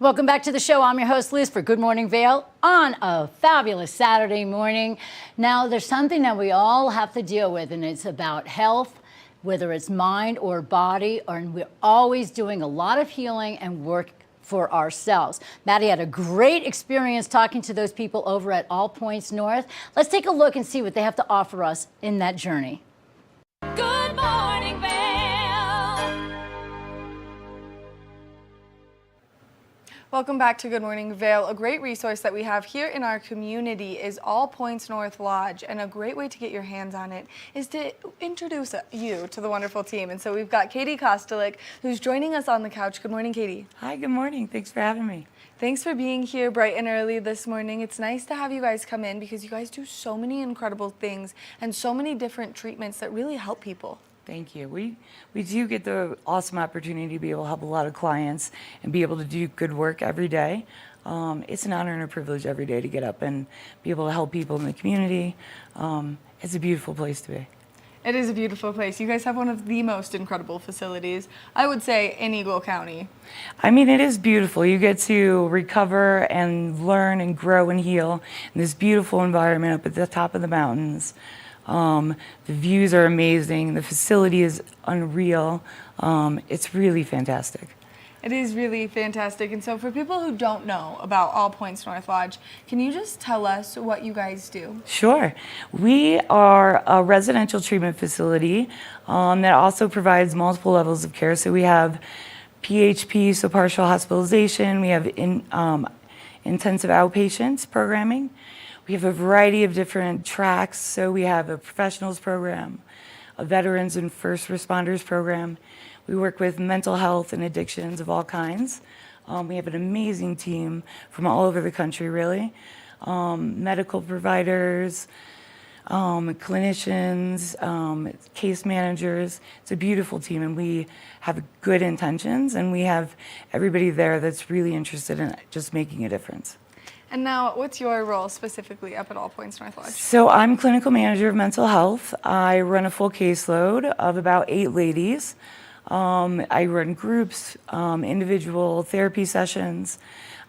Welcome back to the show. I'm your host, Liz, for Good Morning Vail on a fabulous Saturday morning. Now, there's something that we all have to deal with, and it's about health, whether it's mind or body, and we're always doing a lot of healing and work for ourselves. Maddie had a great experience talking to those people over at All Points North. Let's take a look and see what they have to offer us in that journey. Good morning, Vail. Welcome back to Good Morning Vail. A great resource that we have here in our community is All Points North Lodge, and a great way to get your hands on it is to introduce you to the wonderful team. And so we've got Katie Kostelik, who's joining us on the couch. Good morning, Katie. Hi, good morning. Thanks for having me. Thanks for being here bright and early this morning. It's nice to have you guys come in because you guys do so many incredible things and so many different treatments that really help people. Thank you. We do get the awesome opportunity to be able to help a lot of clients and be able to do good work every day. It's an honor and a privilege every day to get up and be able to help people in the community. It's a beautiful place to be. It is a beautiful place. You guys have one of the most incredible facilities, I would say, in Eagle County. I mean, it is beautiful. You get to recover and learn and grow and heal in this beautiful environment up at the top of the mountains. The views are amazing. The facility is unreal. It's really fantastic. It is really fantastic. And so for people who don't know about All Points North Lodge, can you just tell us what you guys do? Sure. We are a residential treatment facility that also provides multiple levels of care. So we have PHP, so partial hospitalization. We have intensive outpatients programming. We have a variety of different tracks. So we have a professionals program, a veterans and first responders program. We work with mental health and addictions of all kinds. We have an amazing team from all over the country, really. Medical providers, clinicians, case managers. It's a beautiful team, and we have good intentions, and we have everybody there that's really interested in just making a difference. And now, what's your role specifically up at All Points North Lodge? So I'm clinical manager of mental health. I run a full caseload of about 8 ladies. I run groups, individual therapy sessions.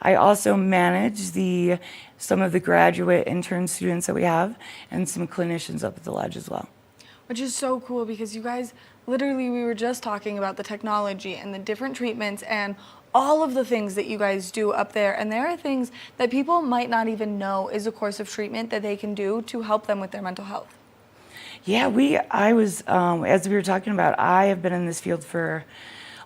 I also manage some of the graduate intern students that we have and some clinicians up at the lodge as well. Which is so cool because you guys, literally, we were just talking about the technology and the different treatments and all of the things that you guys do up there. And there are things that people might not even know is a course of treatment that they can do to help them with their mental health. Yeah, as we were talking about, I have been in this field for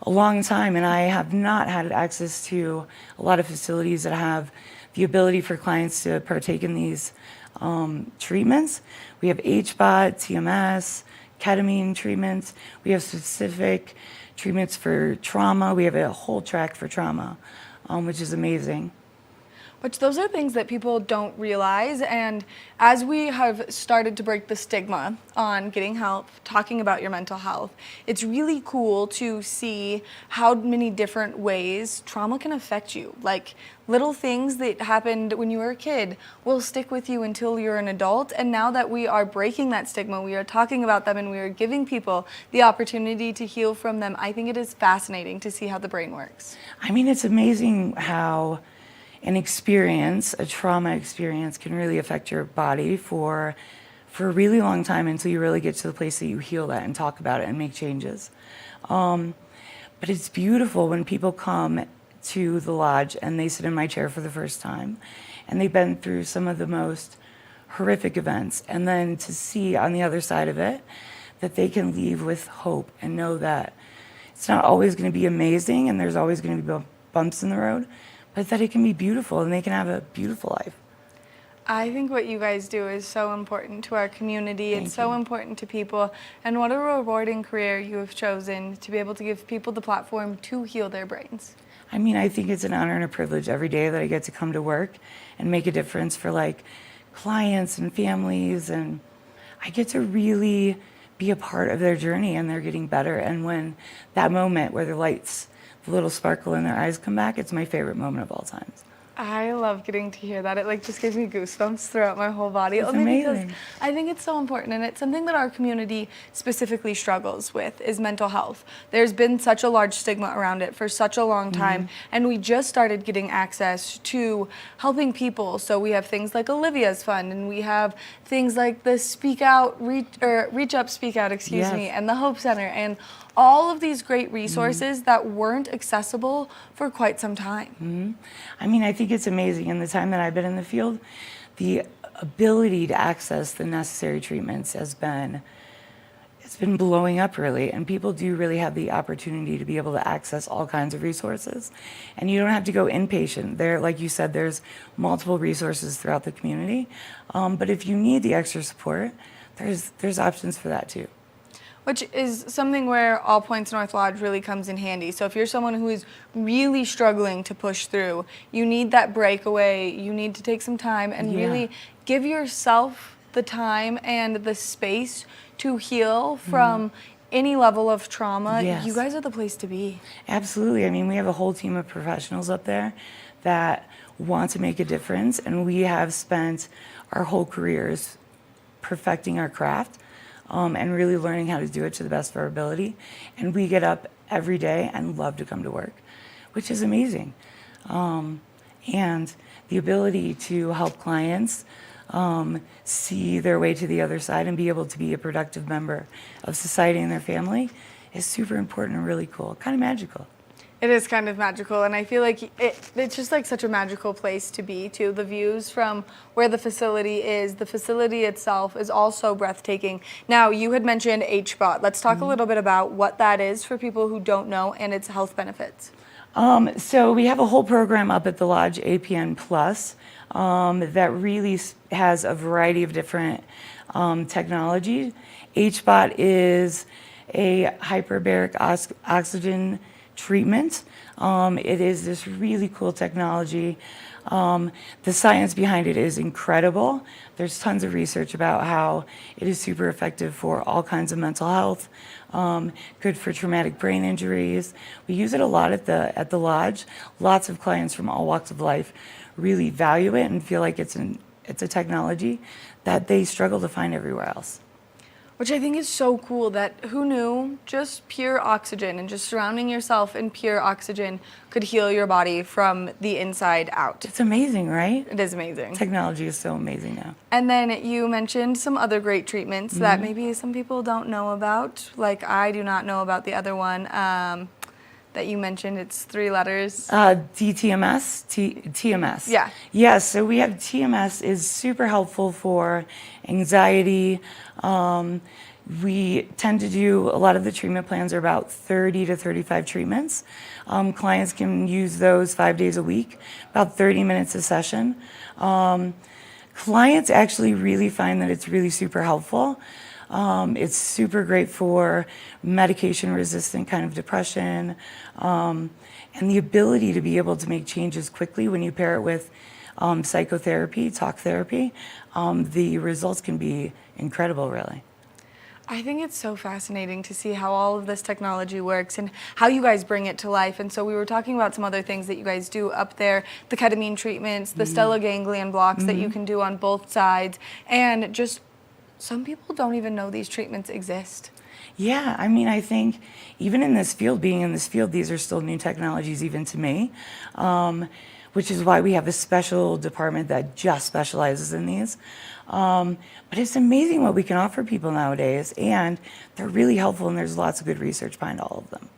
a long time, and I have not had access to a lot of facilities that have the ability for clients to partake in these treatments. We have HBOT, TMS, ketamine treatments. We have specific treatments for trauma. We have a whole track for trauma, which is amazing. Which those are things that people don't realize, and as we have started to break the stigma on getting help, talking about your mental health, it's really cool to see how many different ways trauma can affect you. Like little things that happened when you were a kid will stick with you until you're an adult, and now that we are breaking that stigma, we are talking about them and we are giving people the opportunity to heal from them. I think it is fascinating to see how the brain works. I mean, it's amazing how a trauma experience can really affect your body for a really long time until you really get to the place that you heal that and talk about it and make changes. But it's beautiful when people come to the lodge and they sit in my chair for the first time and they've been through some of the most horrific events, and then to see on the other side of it that they can leave with hope and know that it's not always going to be amazing and there's always going to be bumps in the road, but that it can be beautiful and they can have a beautiful life. I think what you guys do is so important to our community. It's so important to people. And what a rewarding career you have chosen to be able to give people the platform to heal their brains. I mean, I think it's an honor and a privilege every day that I get to come to work and make a difference for clients and families, and I get to really be a part of their journey and they're getting better. And when that moment where the little sparkle in their eyes come back, it's my favorite moment of all time. I love getting to hear that. It just gives me goosebumps throughout my whole body. It's Only amazing. because I think it's so important, and it's something that our community specifically struggles with is mental health. There's been such a large stigma around it for such a long time, and we just started getting access to helping people. So we have things like Olivia's Fund, and we have things like the Reach Up, Speak Out, and the Hope Center, and all of these great resources that weren't accessible for quite some time. I mean, I think it's amazing in the time that I've been in the field, the ability to access the necessary treatments has been has been blowing up really, and people do really have the opportunity to be able to access all kinds of resources, and you don't have to go inpatient. There, like you said, there's multiple resources throughout the community, but if you need the extra support, there's options for that too. Which is something where All Points North Lodge really comes in handy. So if you're someone who is really struggling to push through, you need that breakaway, you need to take some time and really give yourself the time and the space to heal from any level of trauma. Yes. You guys are the place to be. Absolutely. I mean, we have a whole team of professionals up there that want to make a difference, and we have spent our whole careers perfecting our craft. And really learning how to do it to the best of our ability. And we get up every day and love to come to work, which is amazing. And the ability to help clients see their way to the other side and be able to be a productive member of society and their family is super important and really cool, kind of magical. It is kind of magical, and I feel like it's just like such a magical place to be too. The views from where the facility itself is also breathtaking. Now, you had mentioned HBOT. Let's talk a little bit about what that is for people who don't know and its health benefits. So we have a whole program up at the Lodge, APN Plus, that really has a variety of different technology. HBOT is a hyperbaric oxygen treatment. It is this really cool technology. The science behind it is incredible. There's tons of research about how it is super effective for all kinds of mental health, good for traumatic brain injuries. We use it a lot at the Lodge. Lots of clients from all walks of life really value it and feel like it's a technology that they struggle to find everywhere else. Which I think is so cool that who knew just pure oxygen and just surrounding yourself in pure oxygen could heal your body from the inside out. It's amazing, right? It is amazing. Technology is so amazing now. And then you mentioned some other great treatments that maybe some people don't know about. Like I do not know about the other one that you mentioned. It's 3 letters. DTMS, TMS. Yeah. Yes, so we have TMS is super helpful for anxiety. We tend to do, a lot of the treatment plans are about 30 to 35 treatments. Clients can use those 5 days a week, about 30 minutes a session. Clients actually really find that it's really super helpful. It's super great for medication-resistant kind of depression, and the ability to be able to make changes quickly when you pair it with psychotherapy, talk therapy. The results can be incredible, really. I think it's so fascinating to see how all of this technology works and how you guys bring it to life. And so we were talking about some other things that you guys do up there, the ketamine treatments, the stellar ganglion blocks that you can do on both sides, and just some people don't even know these treatments exist. Yeah, I mean, I think even in this field, being in this field, these are still new technologies even to me, which is why we have a special department that just specializes in these. But it's amazing what we can offer people nowadays, and they're really helpful, and there's lots of good research behind all of them.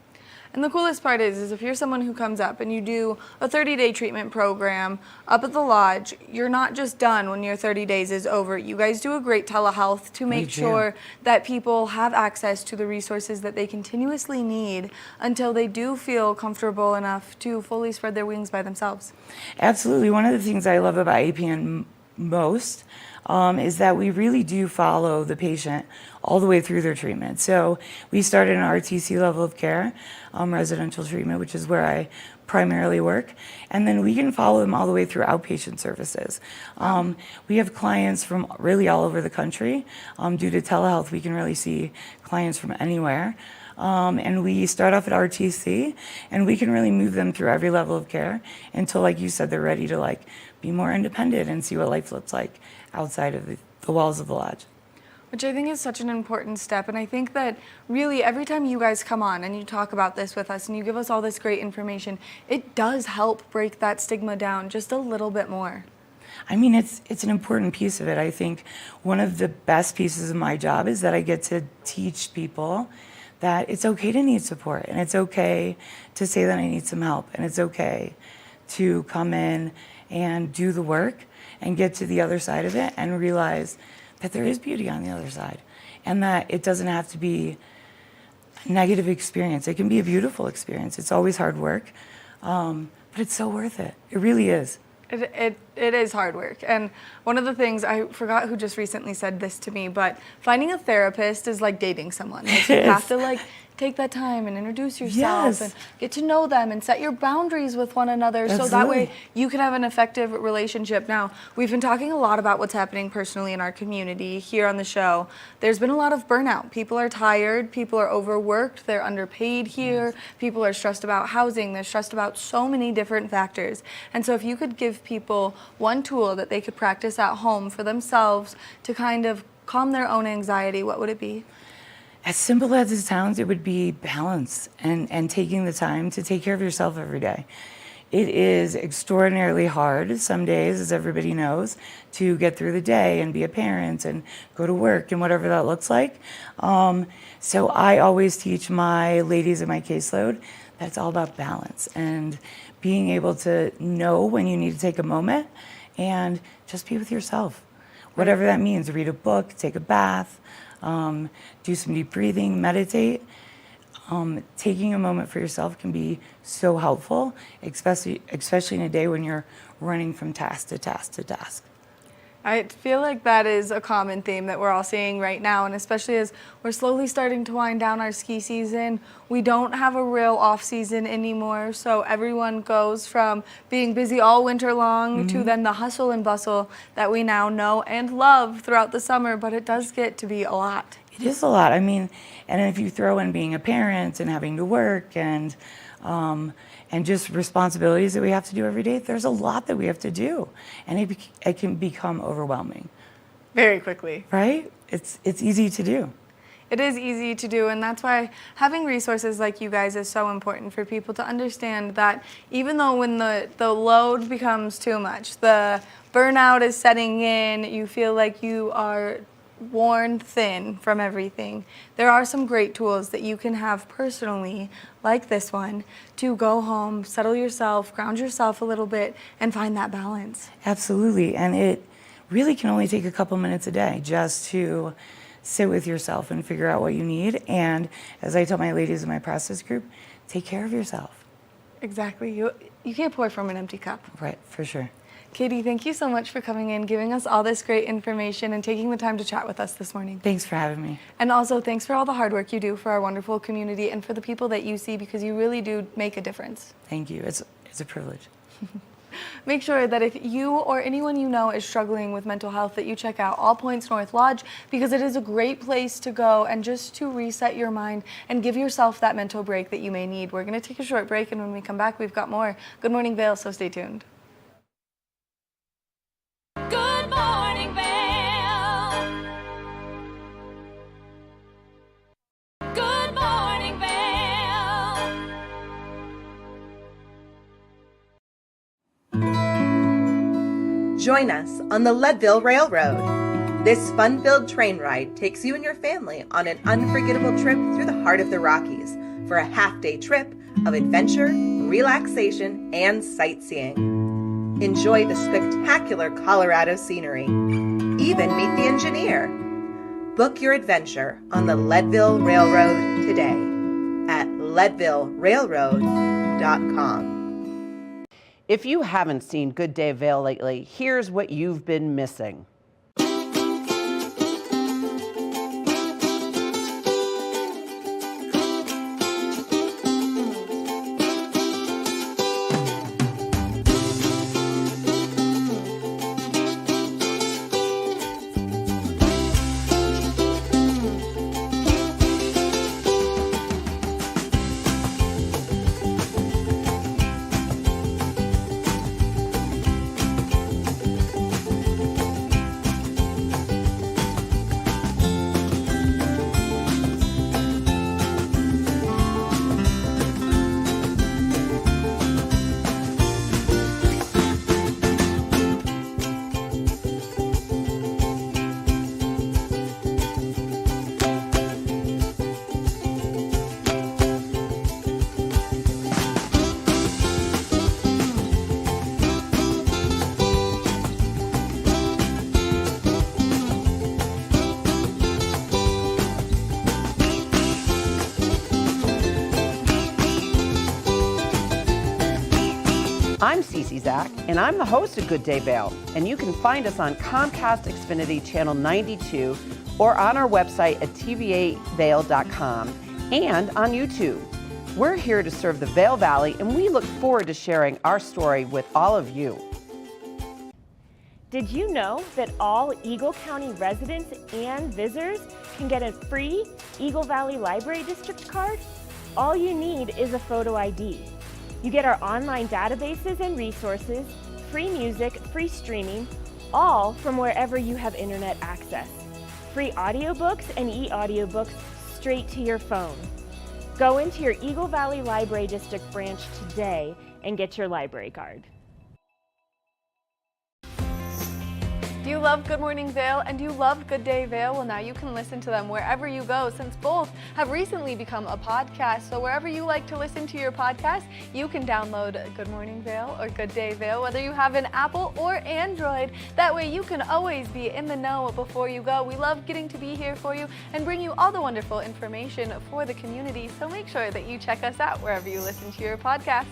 And the coolest part is if you're someone who comes up and you do a 30-day treatment program up at the Lodge, you're not just done when your 30 days is over. You guys do a great telehealth to make sure that people have access to the resources that they continuously need until they do feel comfortable enough to fully spread their wings by themselves. Absolutely. One of the things I love about APN most is that we really do follow the patient all the way through their treatment. So we start at an RTC level of care, residential treatment, which is where I primarily work, and then we can follow them all the way through outpatient services. We have clients from really all over the country. Due to telehealth, we can really see clients from anywhere. And we start off at RTC, and we can really move them through every level of care until, like you said, they're ready to be more independent and see what life looks like outside of the walls of the Lodge. Which I think is such an important step, and I think that really every time you guys come on and you talk about this with us and you give us all this great information, it does help break that stigma down just a little bit more. I mean, it's an important piece of it. I think one of the best pieces of my job is that I get to teach people that it's okay to need support, and it's okay to say that I need some help, and it's okay to come in and do the work and get to the other side of it and realize that there is beauty on the other side, and that it doesn't have to be a negative experience. It can be a beautiful experience. It's always hard work, but it's so worth it. It really is. It is hard work. And one of the things, I forgot who just recently said this to me, but finding a therapist is like dating someone. Like, you have to like take that time and introduce yourself and get to know them and set your boundaries with one another so that way you can have an effective relationship. Now, we've been talking a lot about what's happening personally in our community here on the show. There's been a lot of burnout. People are tired, people are overworked, they're underpaid here, people are stressed about housing, they're stressed about so many different factors. And so if you could give people one tool that they could practice at home for themselves to kind of calm their own anxiety, what would it be? As simple as it sounds, it would be balance and taking the time to take care of yourself every day. It is extraordinarily hard some days, as everybody knows, to get through the day and be a parent and go to work and whatever that looks like. So I always teach my ladies in my caseload that it's all about balance and being able to know when you need to take a moment and just be with yourself. Whatever that means, read a book, take a bath, do some deep breathing, meditate. Taking a moment for yourself can be so helpful, especially in a day when you're running from task to task to task. I feel like that is a common theme that we're all seeing right now, and especially as we're slowly starting to wind down our ski season, we don't have a real off season anymore, so everyone goes from being busy all winter long to then the hustle and bustle that we now know and love throughout the summer, but it does get to be a lot. It is a lot. I mean, and if you throw in being a parent and having to work and just responsibilities that we have to do every day, there's a lot that we have to do, and it can become overwhelming. Very quickly. Right? It's easy to do. It is easy to do, and that's why having resources like you guys is so important for people to understand that even though when the load becomes too much, the burnout is setting in, you feel like you are worn thin from everything, there are some great tools that you can have personally, like this one, to go home, settle yourself, ground yourself a little bit, and find that balance. Absolutely, and it really can only take a couple minutes a day just to sit with yourself and figure out what you need. And as I tell my ladies in my process group, take care of yourself. Exactly. You can't pour from an empty cup. Right, for sure. Katie, thank you so much for coming in, giving us all this great information, and taking the time to chat with us this morning. Thanks for having me. And also, thanks for all the hard work you do for our wonderful community and for the people that you see, because you really do make a difference. Thank you. It's a privilege. Make sure that if you or anyone you know is struggling with mental health, that you check out All Points North Lodge, because it is a great place to go and just to reset your mind and give yourself that mental break that you may need. We're going to take a short break, and when we come back, we've got more Good Morning Vail, so stay tuned. Good morning, Vail. Good morning, Vail. Join us on the Leadville Railroad. This fun-filled train ride takes you and your family on an unforgettable trip through the heart of the Rockies for a half-day trip of adventure, relaxation, and sightseeing. Enjoy the spectacular Colorado scenery. Even meet the engineer. Book your adventure on the Leadville Railroad today at leadvillerailroad.com. If you haven't seen Good Day Vail lately, here's what you've been missing. I'm Cece Zach, and I'm the host of Good Day Vail, and you can find us on Comcast Xfinity Channel 92 or on our website at tv8vail.com and on YouTube. We're here to serve the Vail Valley, and we look forward to sharing our story with all of you. Did you know that all Eagle County residents and visitors can get a free Eagle Valley Library District card? All you need is a photo ID. You get our online databases and resources, free music, free streaming, all from wherever you have internet access. Free audiobooks and e-audiobooks straight to your phone. Go into your Eagle Valley Library District branch today and get your library card. Do you love Good Morning Vail and do you love Good Day Vail? Well, now you can listen to them wherever you go, since both have recently become a podcast. So wherever you like to listen to your podcast, you can download Good Morning Vail or Good Day Vail, whether you have an Apple or Android. That way you can always be in the know before you go. We love getting to be here for you and bring you all the wonderful information for the community. So make sure that you check us out wherever you listen to your podcast.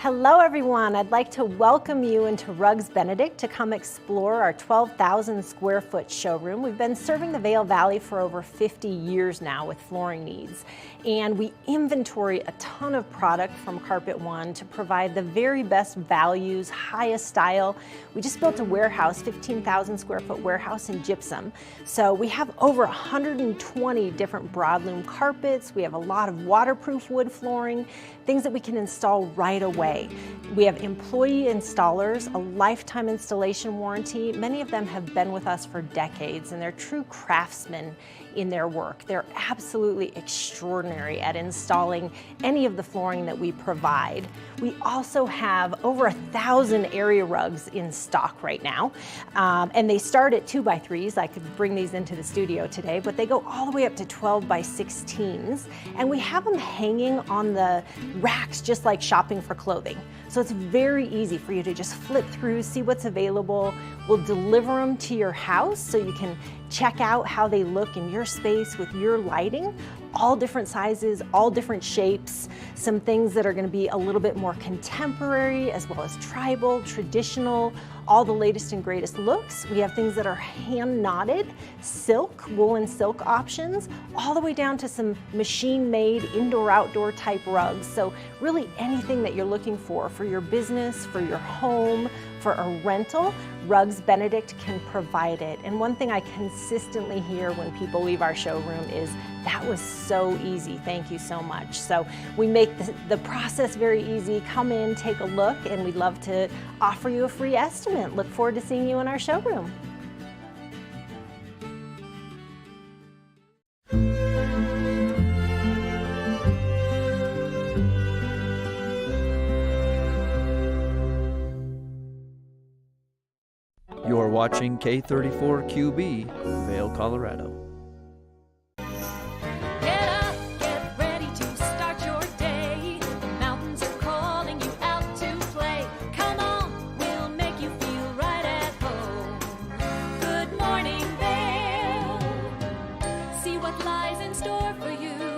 Hello everyone, I'd like to welcome you into Rugs Benedict to come explore our 12,000 square foot showroom. We've been serving the Vail Valley for over 50 years now with flooring needs, and we inventory a ton of product from Carpet One to provide the very best values, highest style. We just built a warehouse, 15,000 square foot warehouse in gypsum. So we have over 120 different broadloom carpets. We have a lot of waterproof wood flooring, things that we can install right away. We have employee installers, a lifetime installation warranty. Many of them have been with us for decades, and they're true craftsmen in their work. They're absolutely extraordinary at installing any of the flooring that we provide. We also have over 1,000 area rugs in stock right now, and they start at 2x3s. I could bring these into the studio today, but they go all the way up to 12x16s, and we have them hanging on the racks just like shopping for clothing. So it's very easy for you to just flip through, see what's available. We'll deliver them to your house so you can check out how they look in your space with your lighting. All different sizes, all different shapes, some things that are going to be a little bit more contemporary as well as tribal, traditional, all the latest and greatest looks. We have things that are hand knotted, silk, woolen silk options, all the way down to some machine-made indoor-outdoor type rugs. So really anything that you're looking for your business, for your home, for a rental, Rugs Benedict can provide it. And one thing I consistently hear when people leave our showroom is, that was so easy, thank you so much. So we make the process very easy. Come in, take a look, and we'd love to offer you a free estimate. Look forward to seeing you in our showroom. You're watching K34QB, Vail, Colorado. Get up, get ready to start your day. The mountains are calling you out to play. Come on, we'll make you feel right at home. Good morning, Vail. See what lies in store for you.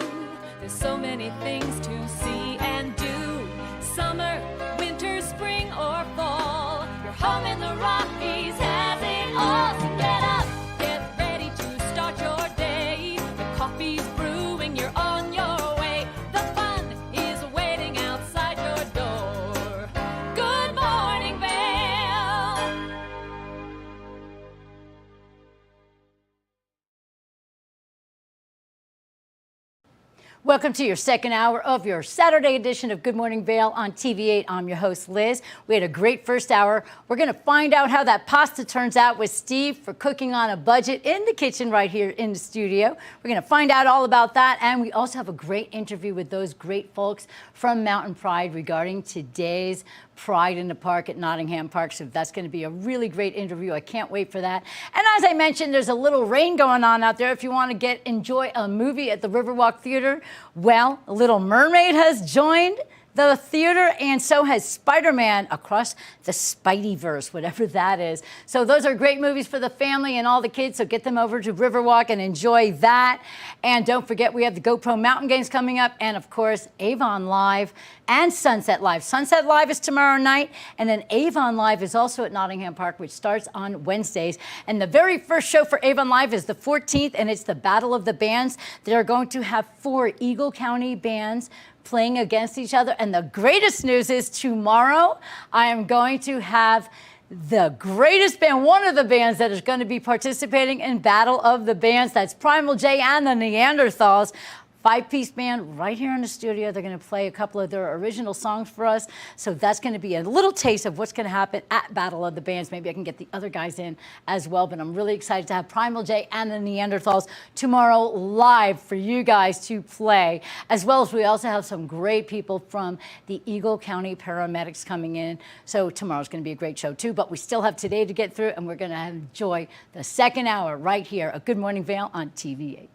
There's so many things to see and do. Summer, winter, spring, or fall. Your home in the Rockies has it all. So get up, get ready to start your day. The coffee's brewing, you're on your way. The fun is waiting outside your door. Good morning, Vail. Welcome to your second hour of your Saturday edition of Good Morning Vail on TV8. I'm your host, Liz. We had a great first hour. We're going to find out how that pasta turns out with Steve for cooking on a budget in the kitchen right here in the studio. We're going to find out all about that. And we also have a great interview with those great folks from Mountain Pride regarding today's Pride in the Park at Nottingham Park. So that's going to be a really great interview. I can't wait for that. And as I mentioned, there's a little rain going on out there. If you want to enjoy a movie at the Riverwalk Theater, well, Little Mermaid has joined the theater, and so has Spider-Man Across the Spideyverse, whatever that is. So those are great movies for the family and all the kids, so get them over to Riverwalk and enjoy that. And don't forget, we have the GoPro Mountain Games coming up, and of course, Avon Live and Sunset Live. Sunset Live is tomorrow night, and then Avon Live is also at Nottingham Park, which starts on Wednesdays. And the very first show for Avon Live is the 14th, and it's the Battle of the Bands. They're going to have 4 Eagle County bands playing against each other. And the greatest news is tomorrow I am going to have the greatest band, one of the bands that is going to be participating in Battle of the Bands. That's Primal J and the Neanderthals. 5-piece band right here in the studio. They're going to play a couple of their original songs for us. So that's going to be a little taste of what's going to happen at Battle of the Bands. Maybe I can get the other guys in as well. But I'm really excited to have Primal J and the Neanderthals tomorrow live for you guys to play. As well as we also have some great people from the Eagle County paramedics coming in. So tomorrow's going to be a great show too. But we still have today to get through, and we're going to enjoy the second hour right here. A Good Morning Vail on TV8.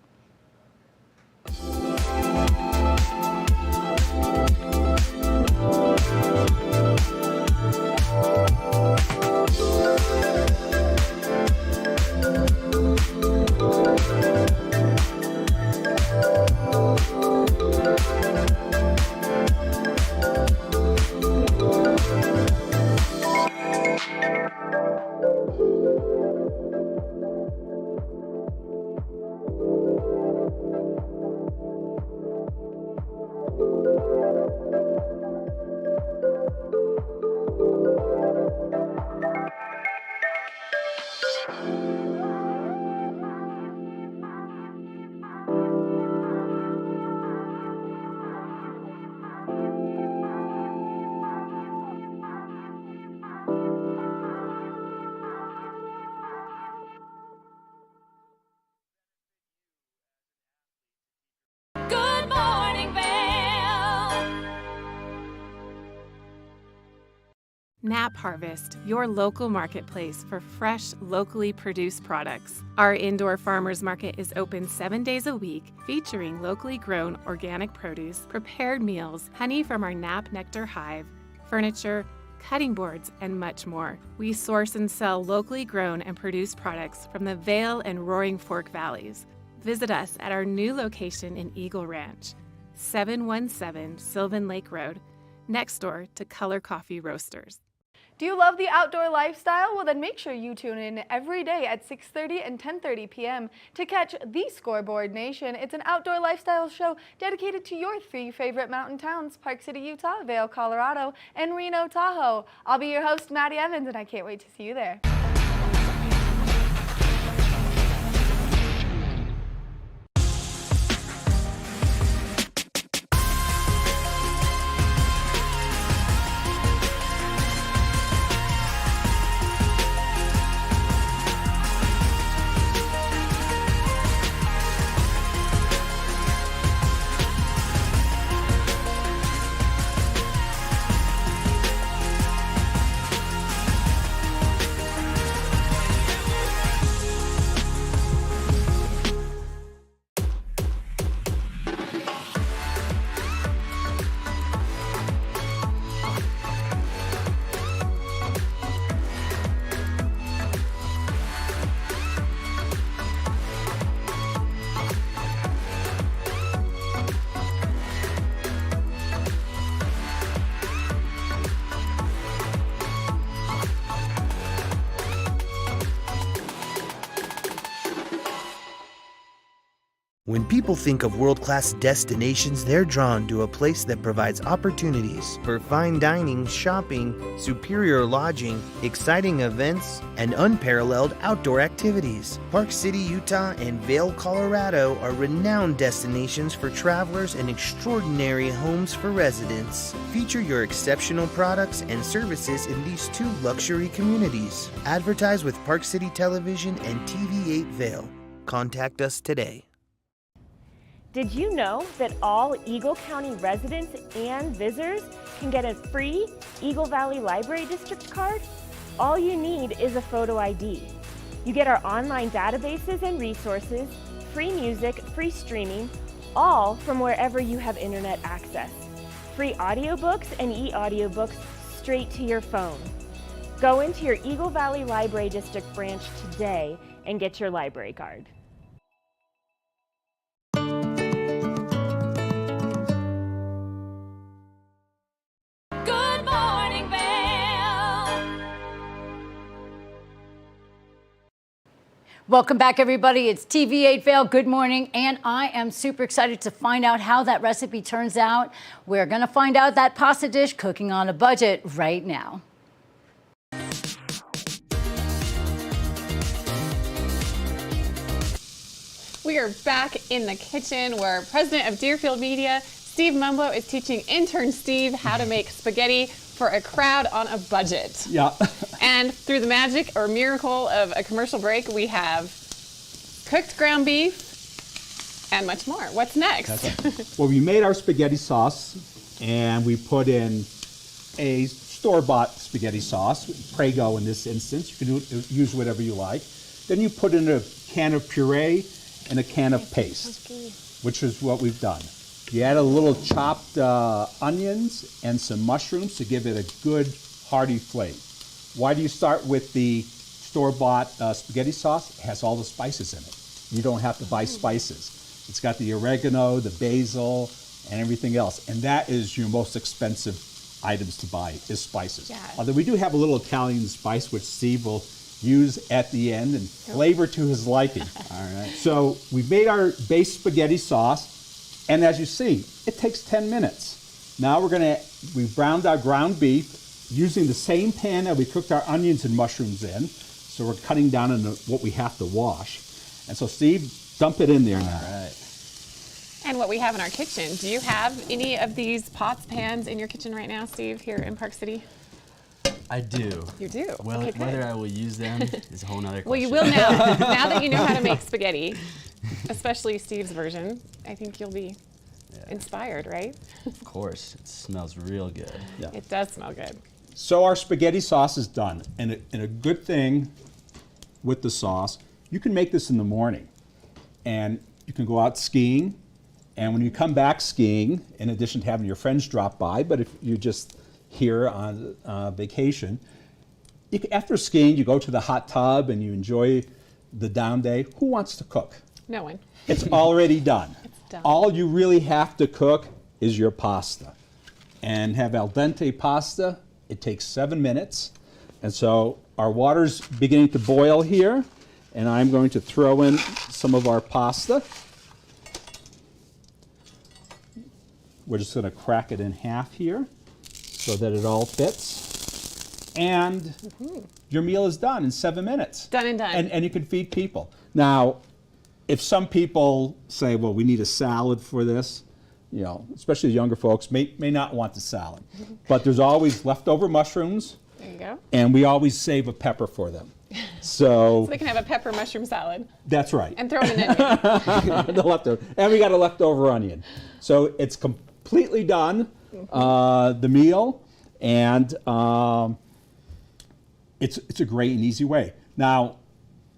Good morning, Vail. Nap Harvest, your local marketplace for fresh, locally produced products. Our indoor farmers market is open 7 days a week, featuring locally grown organic produce, prepared meals, honey from our Nap Nectar hive, furniture, cutting boards, and much more. We source and sell locally grown and produced products from the Vail and Roaring Fork Valleys. Visit us at our new location in Eagle Ranch, 717 Sylvan Lake Road, next door to Color Coffee Roasters. Do you love the outdoor lifestyle? Well, then make sure you tune in every day at 6:30 and 10:30 p.m. to catch The Scoreboard Nation. It's an outdoor lifestyle show dedicated to your 3 favorite mountain towns: Park City, Utah, Vail, Colorado, and Reno, Tahoe. I'll be your host, Maddie Evans, and I can't wait to see you there. When people think of world-class destinations, they're drawn to a place that provides opportunities for fine dining, shopping, superior lodging, exciting events, and unparalleled outdoor activities. Park City, Utah, and Vail, Colorado are renowned destinations for travelers and extraordinary homes for residents. Feature your exceptional products and services in these 2 luxury communities. Advertise with Park City Television and TV8 Vail. Contact us today. Did you know that all Eagle County residents and visitors can get a free Eagle Valley Library District card? All you need is a photo ID. You get our online databases and resources, free music, free streaming, all from wherever you have internet access. free audiobooks and e-audiobooks straight to your phone. Go into your Eagle Valley Library District branch today and get your library card. Good morning, Vail. Welcome back, everybody. It's TV8 Vail. Good morning, and I am super excited to find out how that recipe turns out. We're going to find out that pasta dish cooking on a budget right now. We are back in the kitchen where President of Deerfield Media, Steve Mumblo, is teaching intern Steve how to make spaghetti for a crowd on a budget. Yeah. And through the magic or miracle of a commercial break, we have cooked ground beef and much more. What's next? Well, we made our spaghetti sauce, and we put in a store-bought spaghetti sauce, Prego in this instance. You can use whatever you like. Then you put in a can of puree and a can of paste, which is what we've done. You add a little chopped onions and some mushrooms to give it a good hearty flavor. Why do you start with the store-bought spaghetti sauce? It has all the spices in it. You don't have to buy spices. It's got the oregano, the basil, and everything else. And that is your most expensive items to buy, is spices. Yeah. Although we do have a little Italian spice, which Steve will use at the end and flavor to his liking. All right. So we've made our base spaghetti sauce, and as you see, it takes 10 minutes. Now we've browned our ground beef using the same pan that we cooked our onions and mushrooms in. So we're cutting down on what we have to wash. And so Steve, dump it in there now. All right. And what we have in our kitchen. Do you have any of these pots, pans in your kitchen right now, Steve, here in Park City? I do. You do? Well, Okay, good. whether I will use them is a whole nother question. Well, you will now. Now that you know how to make spaghetti, especially Steve's version, I think you'll be inspired, right? Of course. It smells real good. Yeah. It does smell good. So our spaghetti sauce is done. And a good thing with the sauce, you can make this in the morning. And you can go out skiing. And when you come back skiing, in addition to having your friends drop by, but if you're just here on vacation, after skiing, you go to the hot tub and you enjoy the down day. Who wants to cook? No one. It's already done. It's done. All you really have to cook is your pasta. And have al dente pasta. It takes 7 minutes. And so our water's beginning to boil here. And I'm going to throw in some of our pasta. We're just going to crack it in half here so that it all fits. And your meal is done in 7 minutes. Done and done. And you can feed people. Now, if some people say, well, we need a salad for this, you know, especially the younger folks may not want the salad. But there's always leftover mushrooms. There you go. And we always save a pepper for them. So So they can have a pepper mushroom salad. that's right. And throw in an onion. The leftover. And we got a leftover onion. So it's completely done, the meal, and it's a great and easy way. Now,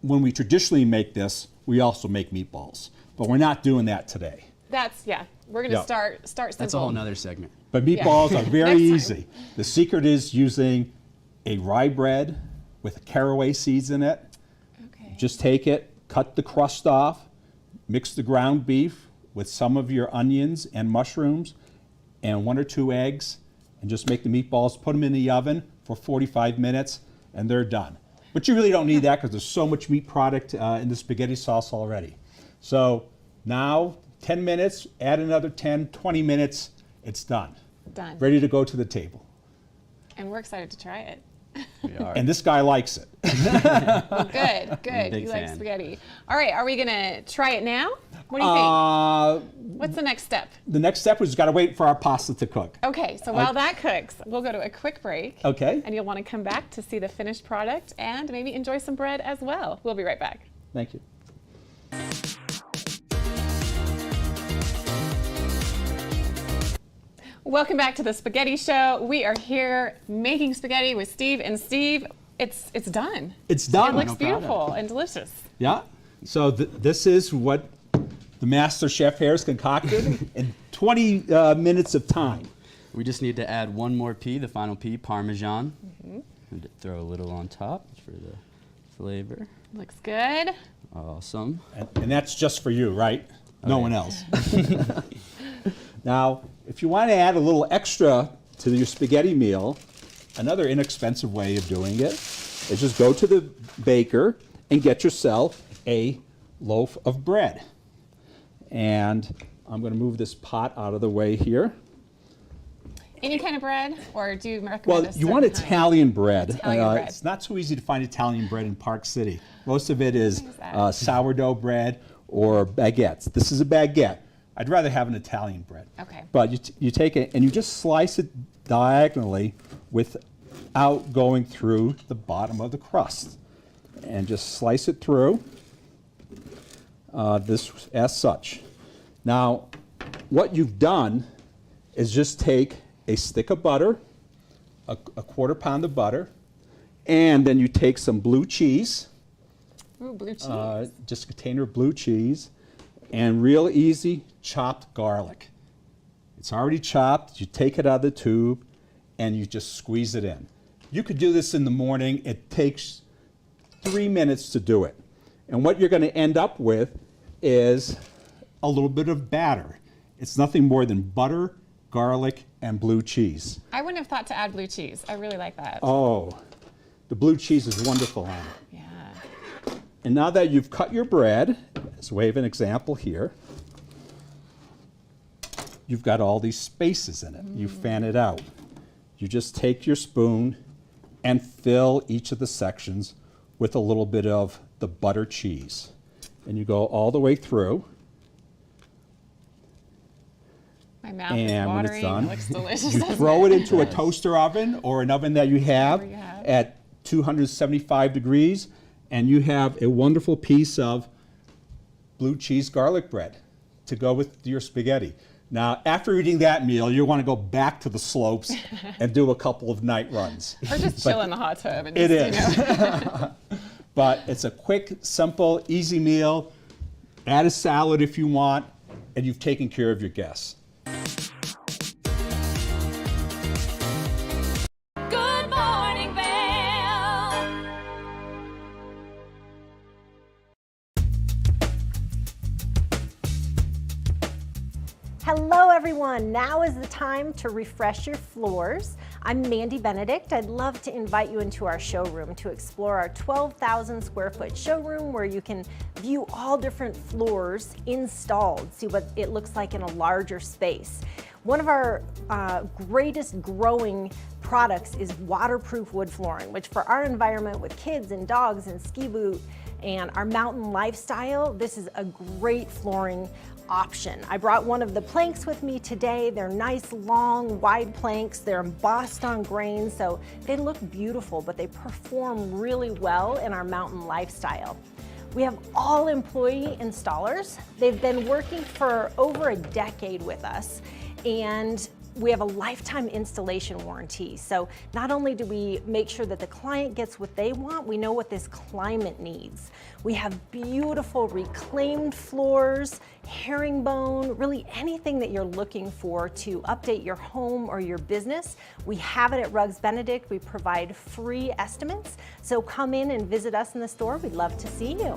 when we traditionally make this, we also make meatballs, but we're not doing that today. That's, yeah. We're going to Yeah. start simple. That's a whole nother segment. But meatballs Yeah. are very Next time. easy. The secret is using a rye bread with caraway seeds in it. Okay. Just take it, cut the crust off, mix the ground beef with some of your onions and mushrooms and 1 or 2 eggs, and just make the meatballs, put them in the oven for 45 minutes, and they're done. But you really don't need that because there's so much meat product in the spaghetti sauce already. So now, 10 minutes, add another 10, 20 minutes, it's done. Done. Ready to go to the table. And we're excited to try it. We are. And this guy likes it. Well, good, good. I'm a big You like fan. spaghetti. All right, are we going to try it now? What do you think? What's the next step? The next step is got to wait for our pasta to cook. Okay, so while that cooks, we'll go to a quick break. Okay. And you'll want to come back to see the finished product and maybe enjoy some bread as well. We'll be right back. Thank you. Welcome back to the Spaghetti Show. We are here making spaghetti with Steve. And Steve, it's done. It's done. It looks No problem. beautiful and delicious. Yeah. So this is what the master chef here has concocted in 20 minutes of time. We just need to add one more P, the final P, Parmesan. Mhm. And throw a little on top for the flavor. Looks good. Awesome. And that's just for you, right? Oh, No yeah. one else. Now, if you want to add a little extra to your spaghetti meal, another inexpensive way of doing it is just go to the baker and get yourself a loaf of bread. And I'm going to move this pot out of the way here. Any kind of bread, or do you recommend Well, a you want certain kind? Italian bread. Italian bread. It's not so easy to find Italian bread in Park City. Most of it is that? sourdough bread or baguettes. This is a baguette. I'd rather have an Italian bread. Okay. But you take it and you just slice it diagonally without going through the bottom of the crust. And just slice it through this as such. Now, what you've done is just take a stick of butter, a quarter pound of butter, and then you take some blue cheese. Ooh, blue cheese. Just a container of blue cheese, and real easy chopped garlic. It's already chopped. You take it out of the tube, and you just squeeze it in. You could do this in the morning. It takes 3 minutes to do it. And what you're going to end up with is a little bit of batter. It's nothing more than butter, garlic, and blue cheese. I wouldn't have thought to add blue cheese. I really like that. Oh, the blue cheese is wonderful on it. Yeah. And now that you've cut your bread, as a way of an example here, you've got all these spaces in it. You fan it out. You just take your spoon and fill each of the sections with a little bit of the butter cheese. And you go all the way through. My mouth And is when watering. it's done, It looks delicious. you doesn't throw it it? into a toaster oven or an oven that you have Whatever you have. at 275 degrees, and you have a wonderful piece of blue cheese garlic bread to go with your spaghetti. Now, after eating that meal, you want to go back to the slopes and do a couple of night runs. Or just But chill in the hot tub. And it just, you is. know. But it's a quick, simple, easy meal. Add a salad if you want, and you've taken care of your guests. Good morning, Vail. Hello everyone, now is the time to refresh your floors. I'm Mandy Benedict. I'd love to invite you into our showroom to explore our 12,000 square foot showroom where you can view all different floors installed, see what it looks like in a larger space. One of our greatest growing products is waterproof wood flooring, which for our environment with kids and dogs and ski boot and our mountain lifestyle, this is a great flooring option. I brought one of the planks with me today. They're nice, long, wide planks. They're embossed on grain, so they look beautiful, but they perform really well in our mountain lifestyle. We have all employee installers. They've been working for over a decade with us, and we have a lifetime installation warranty. So not only do we make sure that the client gets what they want, we know what this climate needs. We have beautiful reclaimed floors, herringbone, really anything that you're looking for to update your home or your business. We have it at Rugs Benedict. We provide free estimates. So come in and visit us in the store. We'd love to see you.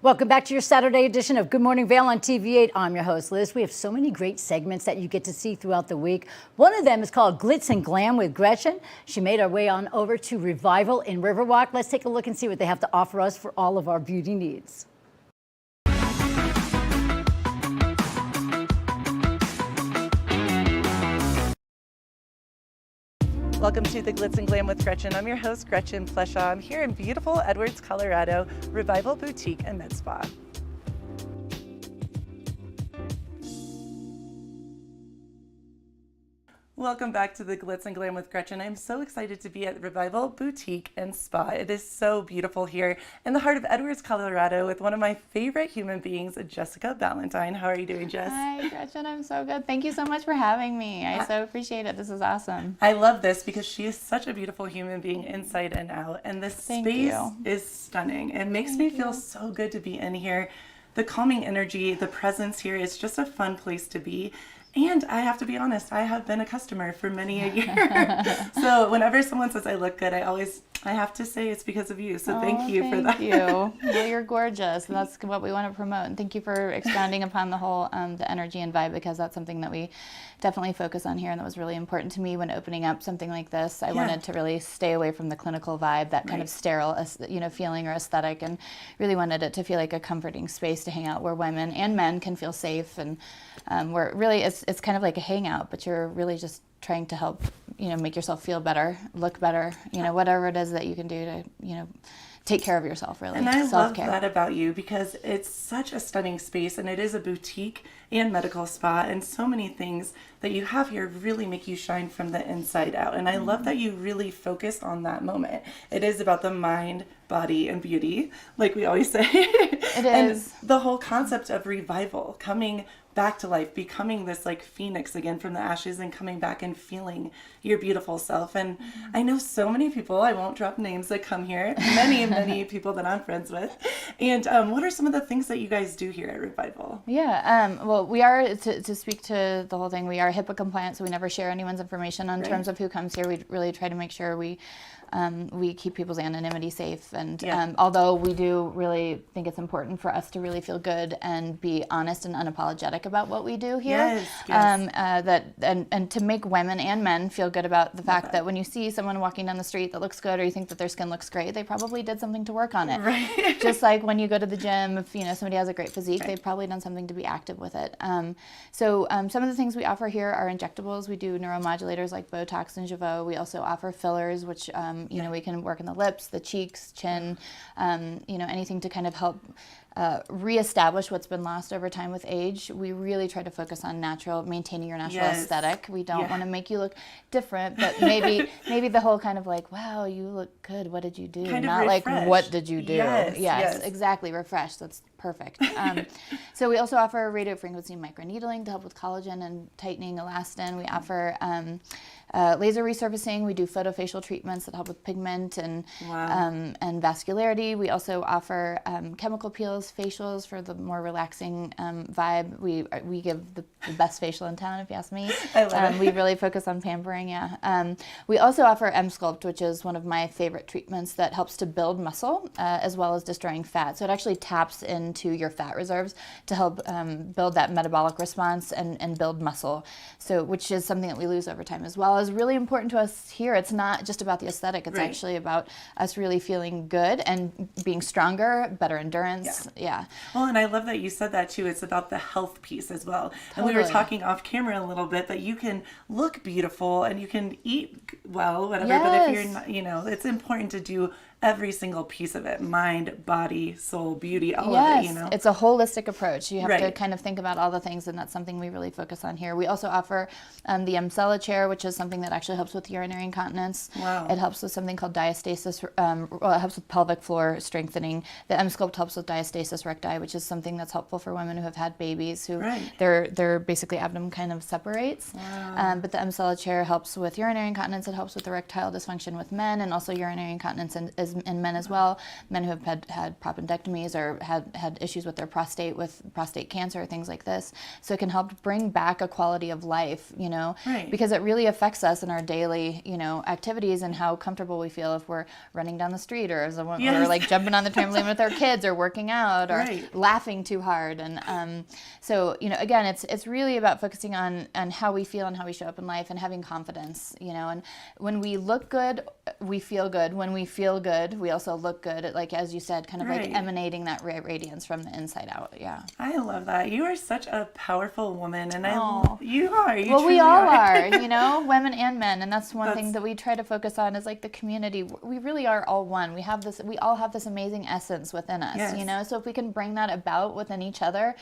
Welcome back to your Saturday edition of Good Morning Vail on TV8. I'm your host, Liz. We have so many great segments that you get to see throughout the week. One of them is called Glitz and Glam with Gretchen. She made her way on over to Revival in Riverwalk. Let's take a look and see what they have to offer us for all of our beauty needs. Welcome to the Glitz and Glam with Gretchen. I'm your host, Gretchen Pleshaw. I'm here in beautiful Edwards, Colorado, Revival Boutique and Med Spa. Welcome back to the Glitz and Glam with Gretchen. I'm so excited to be at Revival Boutique and Spa. It is so beautiful here in the heart of Edwards, Colorado with one of my favorite human beings, Jessica Ballantyne. How are you doing, Jess? Hi, Gretchen. I'm so good. Thank you so much for having me. I so appreciate it. This is awesome. I love this because she is such a beautiful human being inside and out. And this space is stunning. It makes me feel so good to be in here. The calming energy, the presence here is just a fun place to be. And I have to be honest, I have been a customer for many a year. So whenever someone says I look good, I have to say it's because of you. So thank you for that. Thank you. Well, you're gorgeous. And that's what we want to promote. And thank you for expounding upon the whole the energy and vibe, because that's something that we definitely focus on here. And that was really important to me when opening up something like this. I wanted to really stay away from the clinical vibe, that kind of sterile, feeling or aesthetic, and really wanted it to feel like a comforting space to hang out where women and men can feel safe. And where really it's kind of like a hangout, but you're really just trying to help, make yourself feel better, look better, whatever it is that you can do to, take care of yourself, really. And I Self-care. love that about you, because it's such a stunning space, and it is a boutique and medical spa, and so many things that you have here really make you shine from the inside out. And I love that you really focus on that moment. It is about the mind, body, and beauty, like we always say. It is. And the whole concept of revival, coming back to life, becoming this like phoenix again from the ashes, and coming back and feeling your beautiful self. And I know so many people, I won't drop names, that come here, many people that I'm friends with. And what are some of the things that you guys do here at Revival? Yeah, well, we are, to speak to the whole thing, we are HIPAA compliant, so we never share anyone's information in terms of who comes here. We really try to make sure we keep people's anonymity safe. And although we do really think it's important for us to really feel good and be honest and unapologetic about what we do here, and to make women and men feel good about the fact that when you see someone walking down the street that looks good, or you think that their skin looks great, they probably did something to work on it. Right. Just like when you go to the gym, if somebody has a great physique, they've probably done something to be active with it. So some of the things we offer here are injectables. We do neuromodulators like Botox and Jeuveau. We also offer fillers, which we can work in the lips, the cheeks, chin, anything to kind of help reestablish what's been lost over time with age. We really try to focus on maintaining your natural aesthetic. We don't want to make you look different, but maybe the whole kind of like, wow, you look good, what did you do? Kind Not of like, what did you do? Yes, exactly, refresh. That's perfect. So we also offer radio frequency microneedling to help with collagen and tightening elastin. We offer laser resurfacing. We do photofacial treatments that help with pigment and vascularity. We also offer chemical peels, facials for the more relaxing vibe. We give the best facial in town, if you ask me. I love it. We really focus on pampering, We also offer M-Sculpt, which is one of my favorite treatments that helps to build muscle as well as destroying fat. So it actually taps into your fat reserves to help build that metabolic response and build muscle, which is something that we lose over time as well. Is really important to us here. It's not just about the aesthetic. It's actually about us really feeling good and being stronger, better endurance. Yeah. Well, and I love that you said that too. It's about the health piece as well. And we were talking off camera a little bit that you can look beautiful and you can eat well, whatever. But if you're not, it's important to do every single piece of it: mind, body, soul, beauty, all of it, It's a holistic approach. You have to kind of think about all the things, and that's something we really focus on here. We also offer the Emsella chair, which is something that actually helps with urinary incontinence. Wow. It helps with something called diastasis, it helps with pelvic floor strengthening. The M-Sculpt helps with diastasis recti, which is something that's helpful for women who have had babies, who their basically abdomen kind of separates. Wow. But the Emsella chair helps with urinary incontinence. It helps with erectile dysfunction with men, and also urinary incontinence is as in men as well, men who have had prostatectomies or had issues with their prostate, with prostate cancer, things like this. So it can help bring back a quality of life, you know, because it really affects us in our daily, you know, activities and how comfortable we feel if we're running down the street or or like jumping on the trampoline with our kids or working out or laughing too hard. And so, you know, again, it's really about focusing on how we feel and how we show up in life and having confidence, you know, and when we look good, we feel good. When we feel good, we also look good. Like, as you said, kind of like emanating that radiance from the inside out. Yeah. I love that. You are such a powerful woman, and you well, we all are, you know, women and men, and that's one thing that we try to focus on is like the community. We really are all one. We all have this amazing essence within us, you know. So if we can bring that about within each other,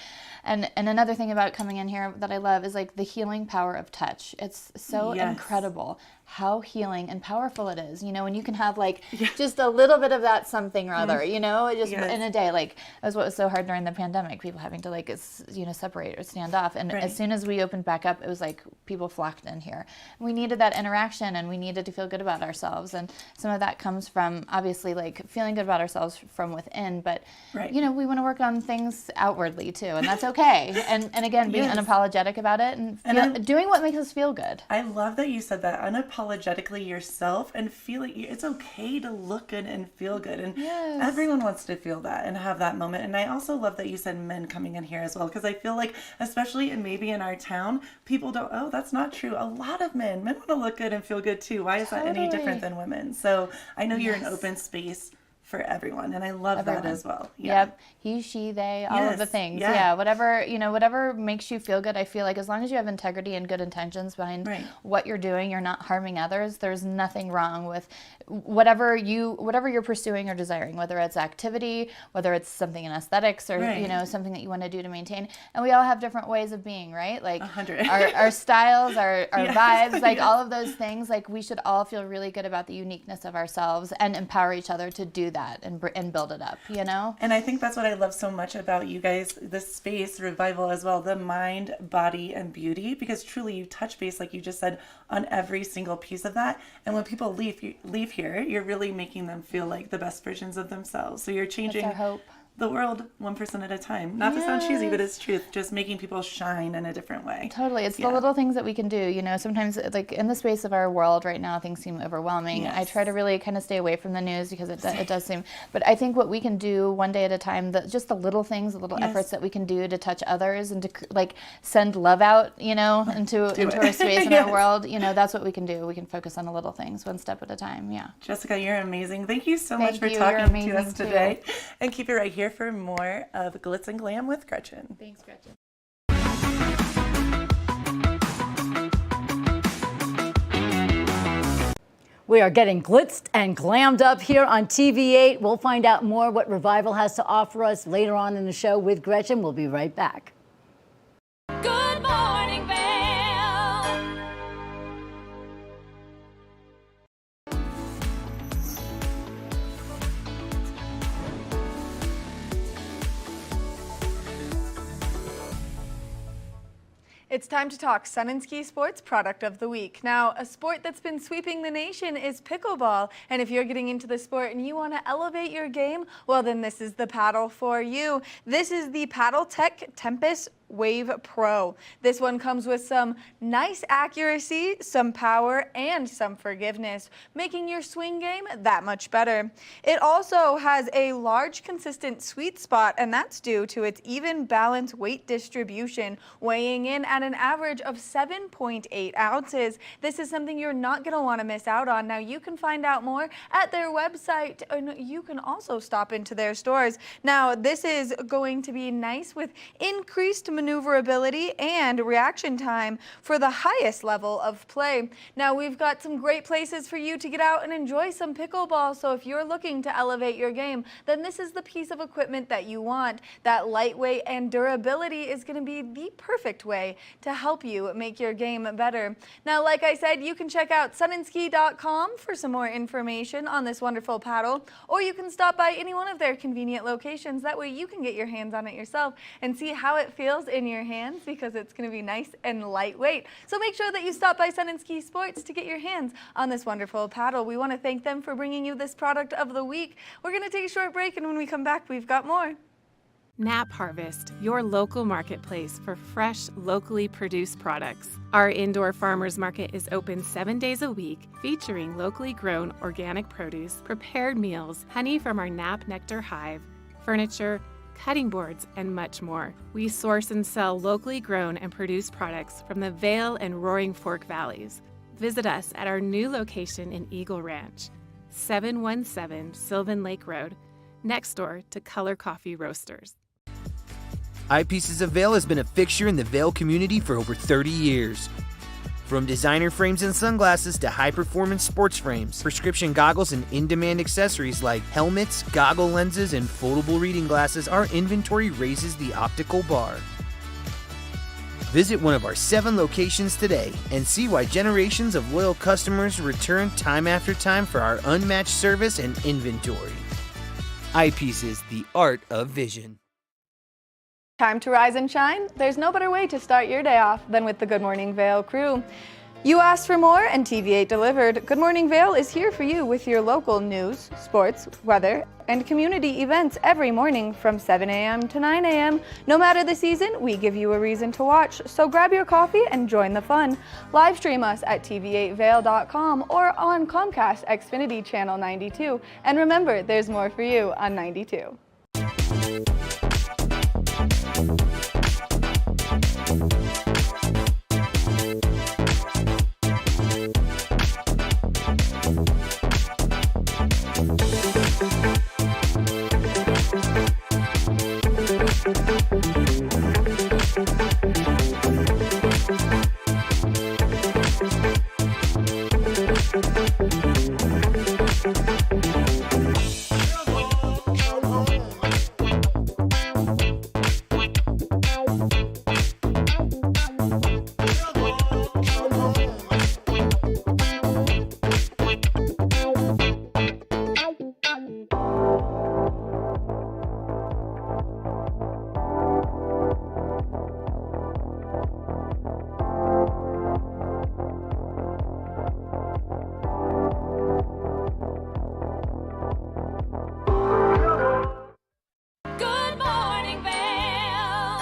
and another thing about coming in here that I love is like the healing power of touch. It's so incredible how healing and powerful it is, you know, when you can have like just a little bit of that something or other, you know, just in a day. Like, that's what was so hard during the pandemic, people having to like, you know, separate or stand off. And as soon as we opened back up, it was like people flocked in here. We needed that interaction and we needed to feel good about ourselves. And some of that comes from obviously like feeling good about ourselves from within, but you know, we want to work on things outwardly too, and that's okay. And again, being unapologetic about it and doing what makes us feel good. I love that you said that, unapologetically yourself, and feeling it's okay to look good and feel good, and everyone wants to feel that and have that moment. And I also love that you said men coming in here as well, because I feel like, especially maybe in our town, people don't, oh, that's not true. A lot of men want to look good and feel good too. Why is that any different than women? So I know you're an open space for everyone, and I love that as well. Yep, he, she, they, all of the things. Yeah, whatever, you know, whatever makes you feel good. I feel like as long as you have integrity and good intentions behind what you're doing, you're not harming others. There's nothing wrong with whatever you're pursuing or desiring, whether it's activity, whether it's something in aesthetics, or you know, something that you want to do to maintain. And we all have different ways of being, right? Like our styles, our vibes, like all of those things. Like, we should all feel really good about the uniqueness of ourselves and empower each other to do that and build it up, you know? And I think that's what I love so much about you guys, this space, Revival as well, the mind, body, and beauty, because truly you touch base, like you just said, on every single piece of that. And when people leave here, you're really making them feel like the best versions of themselves. So you're changing That's our hope. The world one person at a time. Not to sound cheesy, but it's truth. Just making people shine in a different way. Totally. It's the little things that we can do. You know, sometimes, like in the space of our world right now, things seem overwhelming. I try to really kind of stay away from the news because it does seem. But I think what we can do one day at a time, just the little things, the little efforts that we can do to touch others and to like send love out, you know, into our space and our world. You know, that's what we can do. We can focus on the little things, one step at a time. Yeah. Jessica, you're amazing. Thank you so much for talking to us today. And keep it right here for more of Glitz and Glam with Gretchen. Thanks, Gretchen. We are getting glitzed and glammed up here on TV8. We'll find out more what Revival has to offer us later on in the show with Gretchen. We'll be right back. Good morning, Vail. It's time to talk Sun and Ski Sports Product of the Week. Now, a sport that's been sweeping the nation is pickleball. And if you're getting into the sport and you want to elevate your game, well, then this is the paddle for you. This is the Paddle Tech Tempest Wave Pro. This one comes with some nice accuracy, some power, and some forgiveness, making your swing game that much better. It also has a large, consistent sweet spot, and that's due to its even balanced weight distribution, weighing in at an average of 7.8 ounces. This is something you're not going to want to miss out on. Now, you can find out more at their website, and you can also stop into their stores. Now, this is going to be nice with increased maneuverability and reaction time for the highest level of play. Now, we've got some great places for you to get out and enjoy some pickleball, so if you're looking to elevate your game, then this is the piece of equipment that you want. That lightweight and durability is going to be the perfect way to help you make your game better. Now, like I said, you can check out sunandski.com for some more information on this wonderful paddle, or you can stop by any one of their convenient locations. That way you can get your hands on it yourself and see how it feels paddles in your hands because it's going to be nice and lightweight. So make sure that you stop by Sun and Ski Sports to get your hands on this wonderful paddle. We want to thank them for bringing you this product of the week. We're going to take a short break, and when we come back, we've got more. Knapp Harvest, your local marketplace for fresh, locally produced products. Our indoor farmers market is open 7 days a week, featuring locally grown organic produce, prepared meals, honey from our Knapp Nectar Hive, furniture, cutting boards, and much more. We source and sell locally grown and produced products from the Vail and Roaring Fork Valleys. Visit us at our new location in Eagle Ranch, 717 Sylvan Lake Road, next door to Color Coffee Roasters. Eyepieces of Vail has been a fixture in the Vail community for over 30 years. From designer frames and sunglasses to high-performance sports frames, prescription goggles, and in-demand accessories like helmets, goggle lenses, and foldable reading glasses, our inventory raises the optical bar. Visit one of our 7 locations today and see why generations of loyal customers return time after time for our unmatched service and inventory. Eyepieces, the art of vision. Time to rise and shine? There's no better way to start your day off than with the Good Morning Vail crew. You asked for more and TV8 delivered. Good Morning Vail is here for you with your local news, sports, weather, and community events every morning from 7 a.m. to 9 a.m. No matter the season, we give you a reason to watch, so grab your coffee and join the fun. Live stream us at tv8vail.com or on Comcast Xfinity Channel 92. And remember, there's more for you on 92. Good morning, Vail.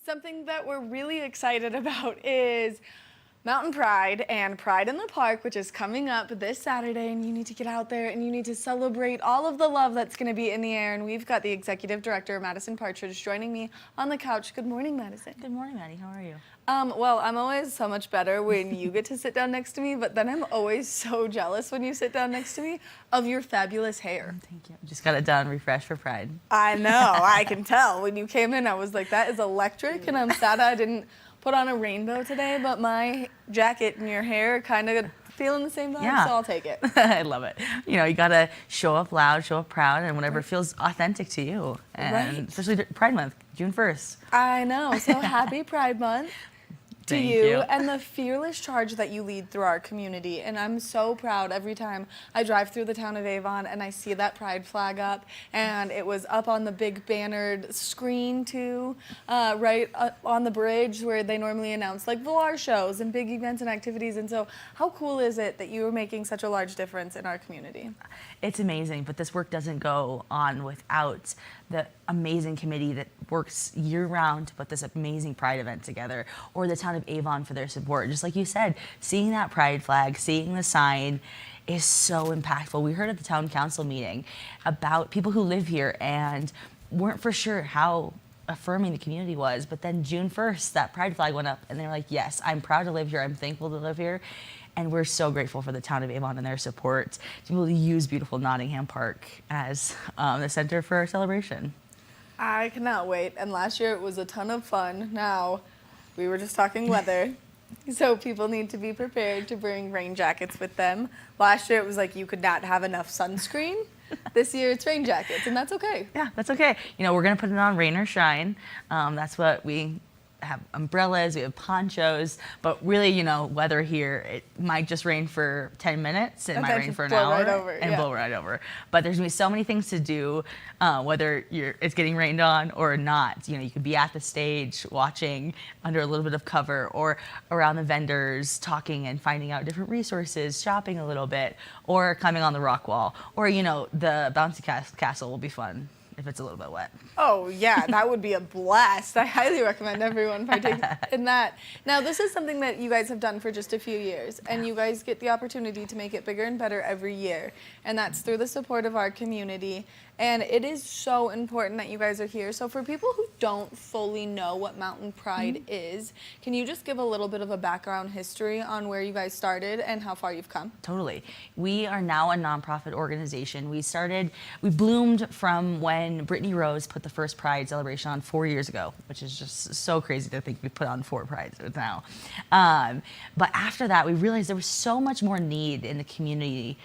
Something that we're really excited about is Mountain Pride and Pride in the Park, which is coming up this Saturday, and you need to get out there and you need to celebrate all of the love that's going to be in the air. And we've got the executive director, Madison Partridge, joining me on the couch. Good morning, Madison. Good morning, Maddie. How are you? Well, I'm always so much better when you get to sit down next to me, but then I'm always so jealous when you sit down next to me of your fabulous hair. Thank you. Just got it done, refreshed for Pride. I know, I can tell. When you came in, I was like, that is electric, and I'm sad I didn't put on a rainbow today, but my jacket and your hair are kind of feeling the same vibe, Yeah. so I'll take it. I love it. You know, you gotta show up loud, show up proud, and whatever feels authentic to you. And Right. especially Pride Month, June 1st. I know, so happy Pride Month to Thank you, you. and the fearless charge that you lead through our community. And I'm so proud every time I drive through the town of Avon and I see that pride flag up, and it was up on the big bannered screen too, right on the bridge where they normally announce like Valar shows and big events and activities. And so how cool is it that you are making such a large difference in our community? It's amazing, but this work doesn't go on without the amazing committee that works year-round to put this amazing Pride event together, or the town of Avon for their support. Just like you said, seeing that Pride flag, seeing the sign is so impactful. We heard at the town council meeting about people who live here and weren't for sure how affirming the community was, but then June 1st, that Pride flag went up, and they're like, yes, I'm proud to live here, I'm thankful to live here. And we're so grateful for the town of Avon and their support to be able to use beautiful Nottingham Park as the center for our celebration. I cannot wait. And last year it was a ton of fun. Now, we were just talking weather. So people need to be prepared to bring rain jackets with them. Last year it was like you could not have enough sunscreen. This year it's rain jackets, and that's okay. Yeah, that's okay. You know, we're going to put it on rain or shine. That's what we have umbrellas, we have ponchos, but really, you know, weather here, it might just rain for 10 minutes, it might rain for an hour, and blow right over. But there's gonna be so many things to do, whether it's getting rained on or not. You know, you could be at the stage watching under a little bit of cover, or around the vendors talking and finding out different resources, shopping a little bit, or climbing on the rock wall, or, you know, the bouncy castle will be fun if it's a little bit wet. Oh yeah, that would be a blast. I highly recommend everyone partake in that. Now this is something that you guys have done for just a few years, and you guys get the opportunity to make it bigger and better every year. And that's through the support of our community. And it is so important that you guys are here. So for people who don't fully know what Mountain Pride is, can you just give a little bit of a background history on where you guys started and how far you've come? Totally. We are now a nonprofit organization. We bloomed from when Brittany Rose put the first Pride celebration on 4 years ago, which is just so crazy to think we put on 4 Prides now. But after that, we realized there was so much more need in the community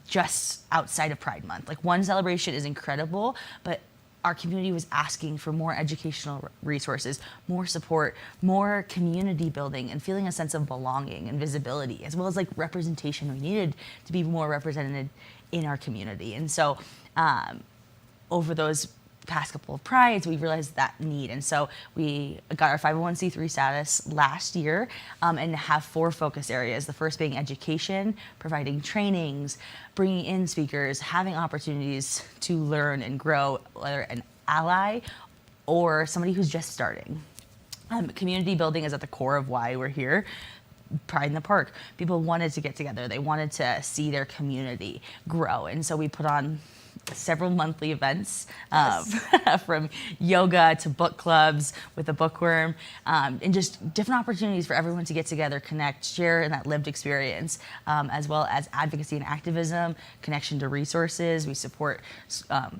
just outside of Pride Month. Like, one celebration is incredible, but our community was asking for more educational resources, more support, more community building, and feeling a sense of belonging and visibility, as well as like representation. We needed to be more represented in our community. And so over those past couple of Prides, we realized that need. And so we got our 501c3 status last year, and have 4 focus areas. The first being education, providing trainings, bringing in speakers, having opportunities to learn and grow, whether an ally or somebody who's just starting. Community building is at the core of why we're here. Pride in the Park. People wanted to get together. They wanted to see their community grow. And so we put on several monthly events, from yoga to book clubs with a bookworm, and just different opportunities for everyone to get together, connect, share in that lived experience, as well as advocacy and activism, connection to resources. We support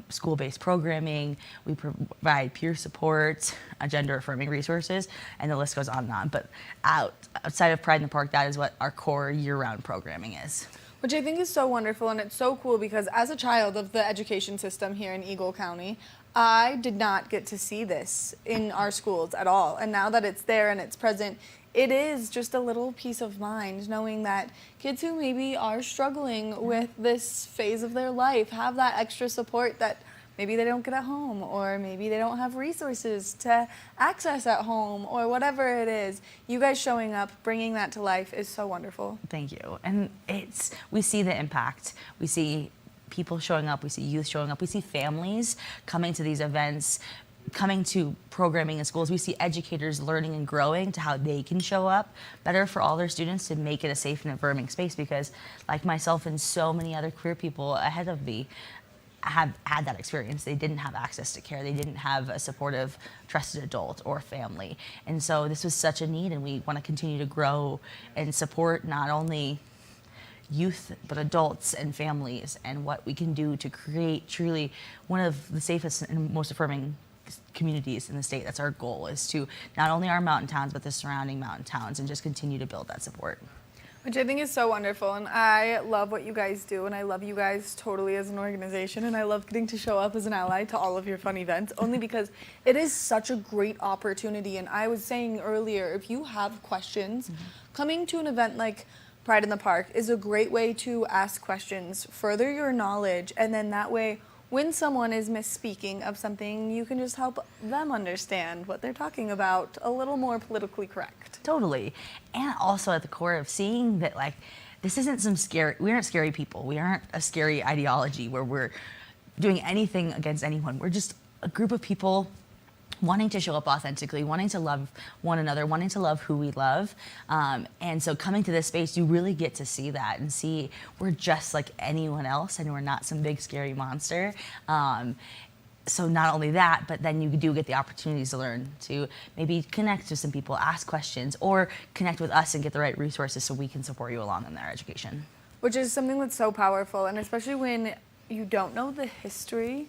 school-based programming. We provide peer support, gender-affirming resources, and the list goes on and on. But outside of Pride in the Park, that is what our core year-round programming is. Which I think is so wonderful, and it's so cool because as a child of the education system here in Eagle County, I did not get to see this in our schools at all. And now that it's there and it's present, it is just a little peace of mind knowing that kids who maybe are struggling with this phase of their life have that extra support that maybe they don't get at home, or maybe they don't have resources to access at home, or whatever it is. You guys showing up, bringing that to life is so wonderful. Thank you. And we see the impact. We see people showing up, we see youth showing up, we see families coming to these events, coming to programming in schools. We see educators learning and growing to how they can show up better for all their students to make it a safe and affirming space, because like myself and so many other queer people ahead of me have had that experience. They didn't have access to care. They didn't have a supportive, trusted adult or family. And so this was such a need, and we want to continue to grow and support not only youth, but adults and families, and what we can do to create truly one of the safest and most affirming communities in the state. That's our goal, is to not only our mountain towns, but the surrounding mountain towns, and just continue to build that support. Which I think is so wonderful, and I love what you guys do, and I love you guys totally as an organization, and I love getting to show up as an ally to all of your fun events, only because it is such a great opportunity. And I was saying earlier, if you have questions, coming to an event like Pride in the Park is a great way to ask questions, further your knowledge, and then that way, when someone is misspeaking of something, you can just help them understand what they're talking about a little more politically correct. Totally. And also at the core of seeing that, like, this isn't we aren't scary people. We aren't a scary ideology where we're doing anything against anyone. We're just a group of people wanting to show up authentically, wanting to love one another, wanting to love who we love. And so coming to this space, you really get to see that and see we're just like anyone else, and we're not some big scary monster. So not only that, but then you do get the opportunities to learn, to maybe connect with some people, ask questions, or connect with us and get the right resources so we can support you along in their education. Which is something that's so powerful, and especially when you don't know the history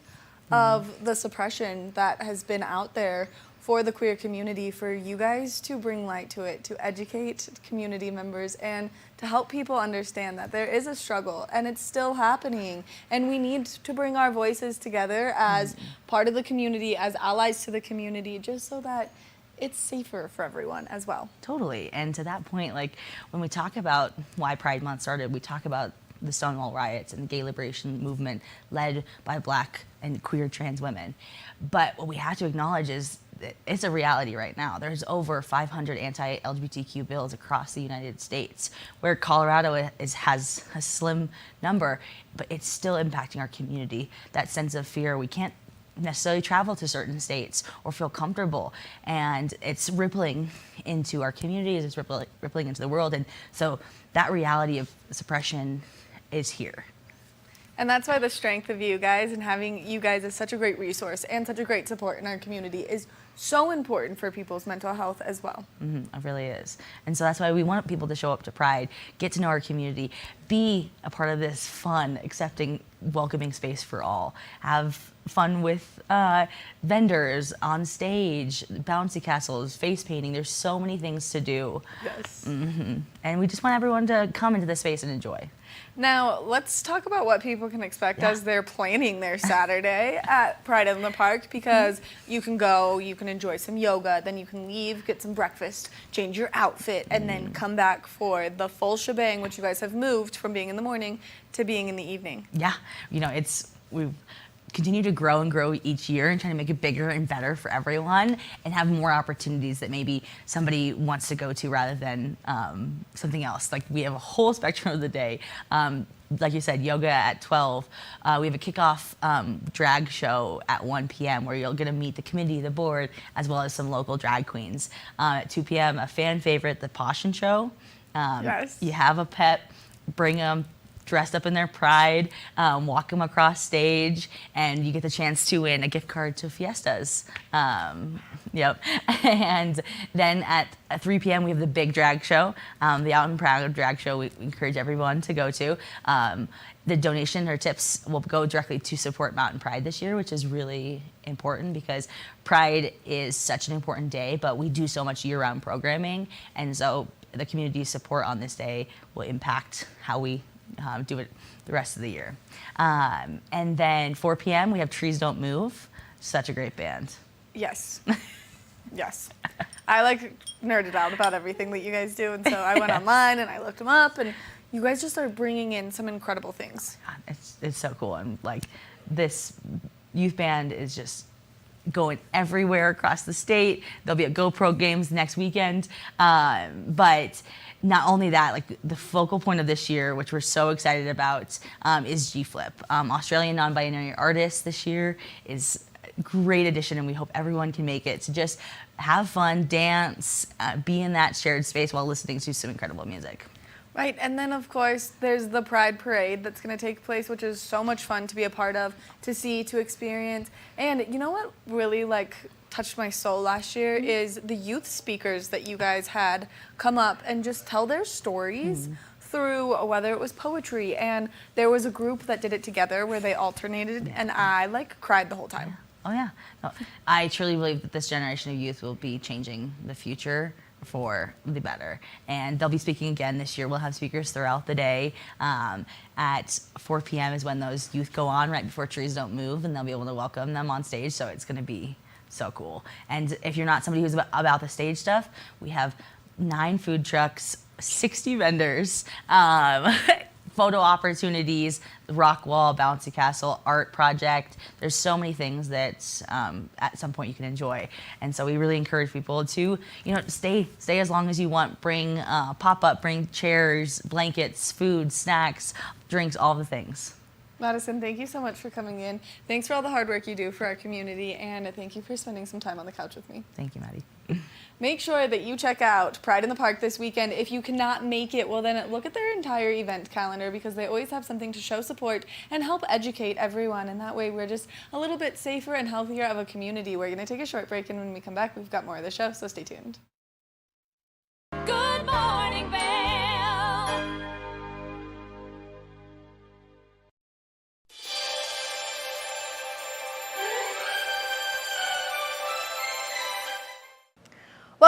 of the suppression that has been out there for the queer community, for you guys to bring light to it, to educate community members, and to help people understand that there is a struggle and it's still happening, and we need to bring our voices together as part of the community, as allies to the community, just so that it's safer for everyone as well. Totally. And to that point, like when we talk about why Pride Month started, we talk about the Stonewall riots and the gay liberation movement led by Black and queer trans women. But what we have to acknowledge is that it's a reality right now. There's over 500 anti-LGBTQ bills across the United States, where Colorado has a slim number, but it's still impacting our community. That sense of fear, we can't necessarily travel to certain states or feel comfortable, and it's rippling into our communities, it's rippling into the world. And so that reality of suppression is here. And that's why the strength of you guys and having you guys as such a great resource and such a great support in our community is so important for people's mental health as well. It really is. And so that's why we want people to show up to Pride, get to know our community, be a part of this fun, accepting, welcoming space for all. Have fun with vendors on stage, bouncy castles, face painting. There's so many things to do. Yes. And we just want everyone to come into this space and enjoy. Now, let's talk about what people can expect as they're planning their Saturday at Pride in the Park, because you can go, you can enjoy some yoga, then you can leave, get some breakfast, change your outfit, and then come back for the full shebang, which you guys have moved from being in the morning to being in the evening. Yeah, you know, we've continue to grow and grow each year and trying to make it bigger and better for everyone and have more opportunities that maybe somebody wants to go to rather than something else. Like we have a whole spectrum of the day. Like you said, yoga at 12. We have a kickoff drag show at 1 p.m. where you'll get to meet the committee, the board, as well as some local drag queens. At 2 p.m., a fan favorite, the Passion Show. Yes. You have a pet, bring them, dressed up in their pride, walk them across stage, and you get the chance to win a gift card to Fiestas. Yep. And then at 3 p.m. we have the big drag show, the Out and Proud drag show. We encourage everyone to go to. The donation or tips will go directly to support Mountain Pride this year, which is really important because Pride is such an important day, but we do so much year-round programming, and so the community support on this day will impact how we do it the rest of the year. And then 4 p.m. we have Trees Don't Move. Such a great band. Yes. Yes. I like nerded out about everything that you guys do, and so I went online and I looked them up, and you guys just are bringing in some incredible things. It's so cool, and like this youth band is just going everywhere across the state. There'll be a GoPro Games next weekend, but not only that, like the focal point of this year, which we're so excited about, is G-Flip. Australian non-binary artists this year is a great addition, and we hope everyone can make it to just have fun, dance, be in that shared space while listening to some incredible music. Right, and then of course there's the Pride Parade that's going to take place, which is so much fun to be a part of, to see, to experience. And you know what really touched my soul last year is the youth speakers that you guys had come up and just tell their stories through whether it was poetry, and there was a group that did it together where they alternated, and I cried the whole time. Oh yeah, no, I truly believe that this generation of youth will be changing the future for the better, and they'll be speaking again this year. We'll have speakers throughout the day. At 4 p.m. is when those youth go on right before Trees Don't Move, and they'll be able to welcome them on stage, so it's going to be so cool. And if you're not somebody who's about the stage stuff, we have 9 food trucks, 60 vendors, photo opportunities, rock wall, bouncy castle, art project. There's so many things that at some point you can enjoy. And so we really encourage people to, stay as long as you want. Bring pop-up, bring chairs, blankets, food, snacks, drinks, all the things. Madison, thank you so much for coming in. Thanks for all the hard work you do for our community, and thank you for spending some time on the couch with me. Thank you, Maddie. Make sure that you check out Pride in the Park this weekend. If you cannot make it, well then look at their entire event calendar, because they always have something to show support and help educate everyone, and that way we're just a little bit safer and healthier of a community. We're going to take a short break, and when we come back, we've got more of the show, so stay tuned. Good morning, Vail.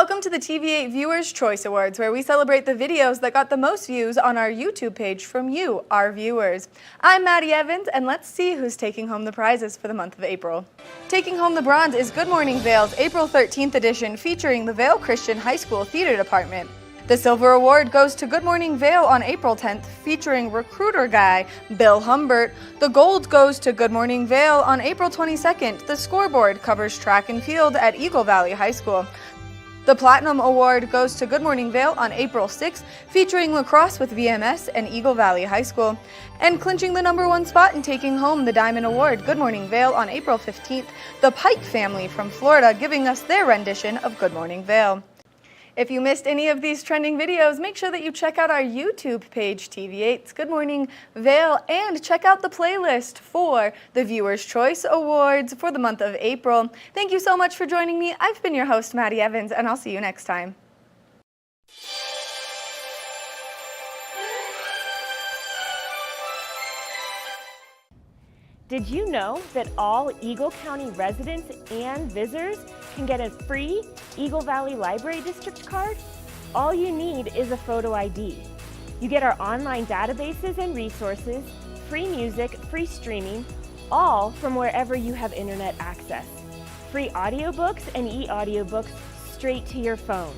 Welcome to the TV8 Viewers' Choice Awards, where we celebrate the videos that got the most views on our YouTube page from you, our viewers. I'm Maddie Evans, and let's see who's taking home the prizes for the month of April. Taking home the bronze is Good Morning Vail's April 13th edition, featuring the Vail Christian High School Theater Department. The silver award goes to Good Morning Vail on April 10th, featuring recruiter guy Bill Humbert. The gold goes to Good Morning Vail on April 22nd. The scoreboard covers track and field at Eagle Valley High School. The Platinum Award goes to Good Morning Vail on April 6th, featuring lacrosse with VMS and Eagle Valley High School. And clinching the #1 spot and taking home the Diamond Award, Good Morning Vail on April 15th, the Pike family from Florida giving us their rendition of Good Morning Vail. If you missed any of these trending videos, make sure that you check out our YouTube page, TV8's Good Morning Vail, and check out the playlist for the Viewers' Choice Awards for the month of April. Thank you so much for joining me. I've been your host, Maddie Evans, and I'll see you next time. Did you know that all Eagle County residents and visitors can get a free Eagle Valley Library District card? All you need is a photo ID. You get our online databases and resources, free music, free streaming, all from wherever you have internet access. Free audiobooks and e-audiobooks straight to your phone.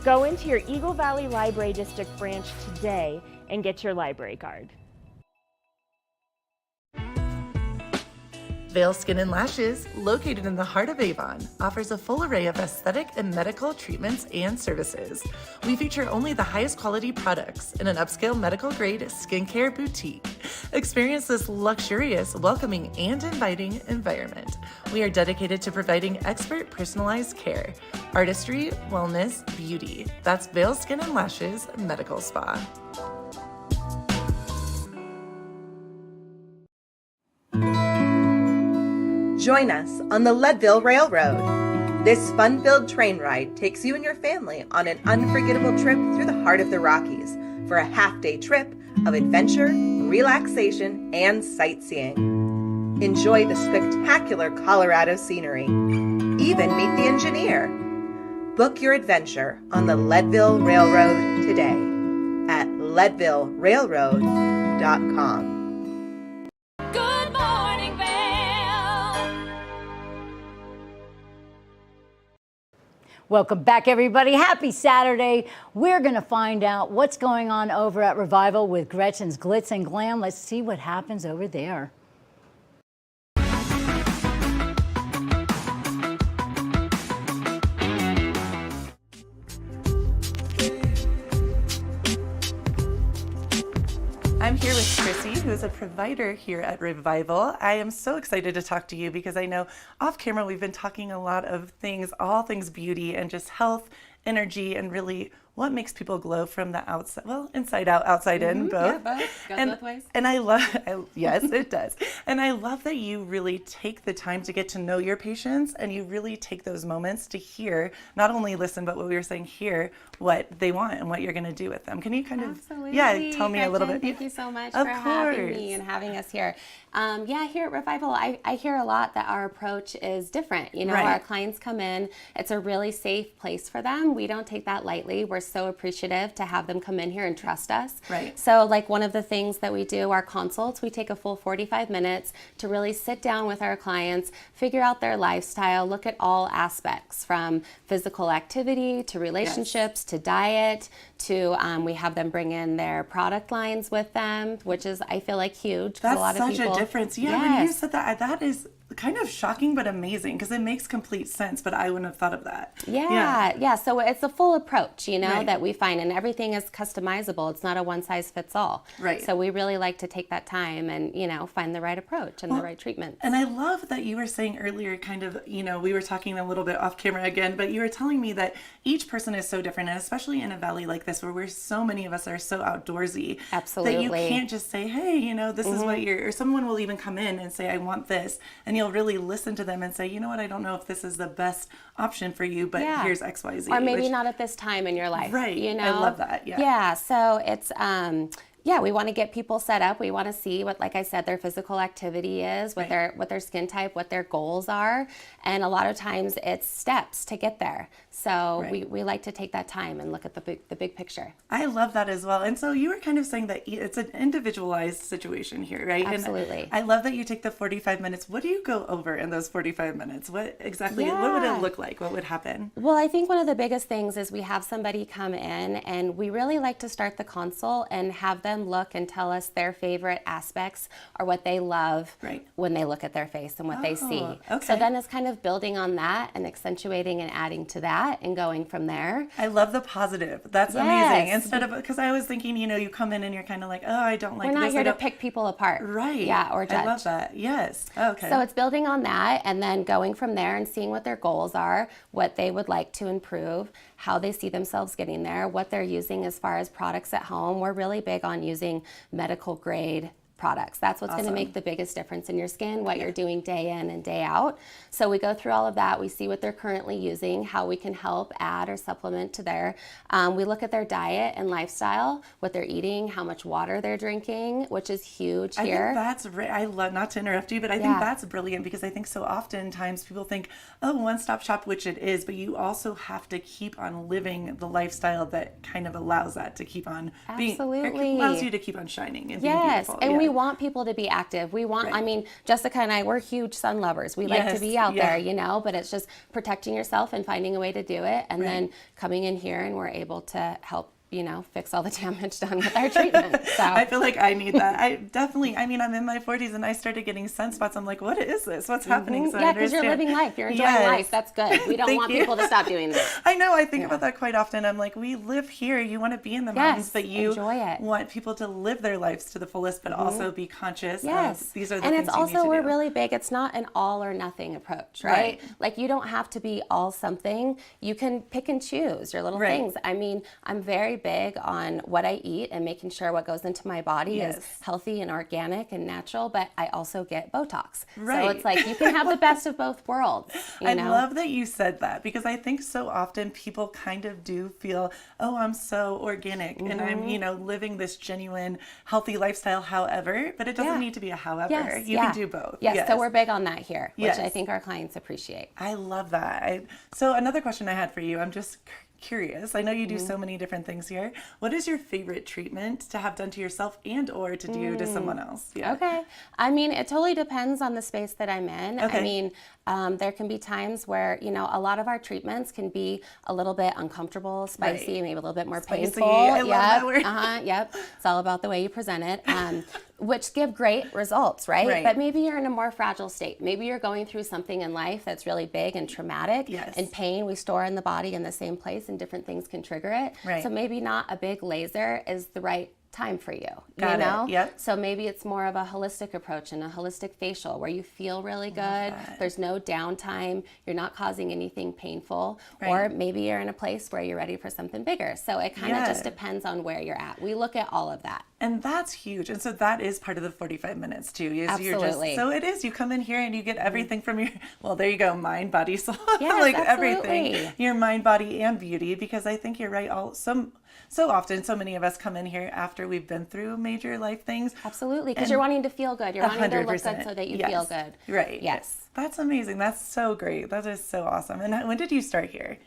Go into your Eagle Valley Library District branch today and get your library card. Vail Skin and Lashes, located in the heart of Avon, offers a full array of aesthetic and medical treatments and services. We feature only the highest quality products in an upscale medical-grade skincare boutique. Experience this luxurious, welcoming, and inviting environment. We are dedicated to providing expert personalized care, artistry, wellness, beauty. That's Vail Skin and Lashes Medical Spa. Join us on the Leadville Railroad. This fun-filled train ride takes you and your family on an unforgettable trip through the heart of the Rockies for a half-day trip of adventure, relaxation, and sightseeing. Enjoy the spectacular Colorado scenery. Even meet the engineer. Book your adventure on the Leadville Railroad today at leadvillerailroad.com. Good morning, Vail. Welcome back, everybody. Happy Saturday. We're going to find out what's going on over at Revival with Gretchen's Glitz and Glam. Let's see what happens over there. I'm here with Chrissy, who is a provider here at Revival. I am so excited to talk to you because I know off camera we've been talking a lot of things, all things beauty and just health, energy, and really what makes people glow from the outside, well, inside out, outside in, both. Yeah, both. Goes both ways. And yes, it does. And I love that you really take the time to get to know your patients and you really take those moments to hear, not only listen, but what we were saying, hear what they want and what you're going to do with them. Can you kind of, tell me a little bit? Thank you so much for having me and having us here. Here at Revival, I hear a lot that our approach is different. You know, our clients come in, it's a really safe place for them. We don't take that lightly. We're so appreciative to have them come in here and trust us. Right. So like one of the things that we do, our consults, we take a full 45 minutes to really sit down with our clients, figure out their lifestyle, look at all aspects from physical activity to relationships to diet to we have them bring in their product lines with them, which is, I feel like, huge. That's a lot such of people, a difference. Yeah, when you said that, that is kind of shocking but amazing because it makes complete sense, but I wouldn't have thought of that. Yeah. So it's a full approach, you know, that we find, and everything is customizable. It's not a one size fits all. Right. So we really like to take that time and, you know, find the right approach and the right treatment. And I love that you were saying earlier, kind of, you know, we were talking a little bit off camera again, but you were telling me that each person is so different, and especially in a valley like this where so many of us are so outdoorsy. Absolutely. That you can't just say, hey, you know, this is what or someone will even come in and say, I want this. And you'll really listen to them and say, you know what, I don't know if this is the best option for you, but here's X, Y, Z. Or maybe not at this time in your life. Right. You know? I love that. Yeah. Yeah. So it's, Yeah, we want to get people set up. We want to see what, like I said, their physical activity is, what their skin type, what their goals are, and a lot of times it's steps to get there. So we like to take that time and look at the big picture. I love that as well. And so you were kind of saying that it's an individualized situation here, right? Absolutely. And I love that you take the 45 minutes. What do you go over in those 45 minutes? What exactly, what would it look like? What would happen? Well, I think one of the biggest things is we have somebody come in, and we really like to start the consult and have them look and tell us their favorite aspects or what they love when they look at their face and what they see. Okay. So then it's kind of building on that and accentuating and adding to that and going from there. I love the positive. That's amazing. Instead of, because I was thinking, you come in and you're kind of like, oh, I don't like this. We're not here to pick people apart. Right. Yeah, or judge. I love that. Yes. Okay. So it's building on that and then going from there and seeing what their goals are, what they would like to improve, how they see themselves getting there, what they're using as far as products at home. We're really big on using medical grade products. That's what's going to make the biggest difference in your skin, what you're doing day in and day out. So we go through all of that. We see what they're currently using, how we can help add or supplement to their, we look at their diet and lifestyle, what they're eating, how much water they're drinking, which is huge here. I think that's, I love, not to interrupt you, but I think that's brilliant, because I think so oftentimes people think, oh, one-stop shop, which it is, but you also have to keep on living the lifestyle that kind of allows that to keep on being, allows you to keep on shining and being beautiful. And we want people to be active. We want, I mean, Jessica and I, we're huge sun lovers. We like to be out there, but it's just protecting yourself and finding a way to do it, and then coming in here and we're able to help fix all the damage done with our treatment. So I feel like I need that. I definitely, I'm in my 40s and I started getting sunspots. I'm like, what is this? What's happening? So yeah, because you're living life. You're enjoying life. That's good. We don't want people to stop doing this. I know. I think about that quite often. I'm like, we live here. You want to be in the mountains, but you enjoy it. Want people to live their lives to the fullest, but also be conscious of these are the and things it's also, we're really big. It's not an all or nothing approach, right? Like, you don't have to be all something. You can pick and choose your little things. I mean, I'm very big on what I eat and making sure what goes into my body is healthy and organic and natural, but I also get Botox. So it's like you can have the best of both worlds. I love that you said that, because I think so often people kind of do feel, oh, I'm so organic and I'm, living this genuine, healthy lifestyle, however, but it doesn't need to be a however. You can do both. Yes, so we're big on that here, which I think our clients appreciate. I love that. So another question I had for you, I'm just curious. I know you do so many different things here. What is your favorite treatment to have done to yourself and or to do to someone else? Okay. I mean, it totally depends on the space that I'm in. I mean, there can be times where, a lot of our treatments can be a little bit uncomfortable, spicy, maybe a little bit more painful. I love that word. It's all about the way you present it. Which give great results, right? But maybe you're in a more fragile state. Maybe you're going through something in life that's really big and traumatic. And pain we store in the body in the same place, and different things can trigger it. So maybe not a big laser is the right time for you. Got it. Yep. So maybe it's more of a holistic approach and a holistic facial where you feel really good. There's no downtime. You're not causing anything painful. Or maybe you're in a place where you're ready for something bigger. So it kind of just depends on where you're at. We look at all of that. And that's huge. And so that is part of the 45 minutes too. Absolutely. So it is, you come in here and you get everything from your, well, there you go, mind, body, soul. Yes, everything. Your mind, body, and beauty. Because I think you're right. So often, so many of us come in here after we've been through major life things. Absolutely, because you're wanting to feel good. You're wanting to look good so that you feel good. Right. Yes. That's amazing. That's so great. That is so awesome. And when did you start here?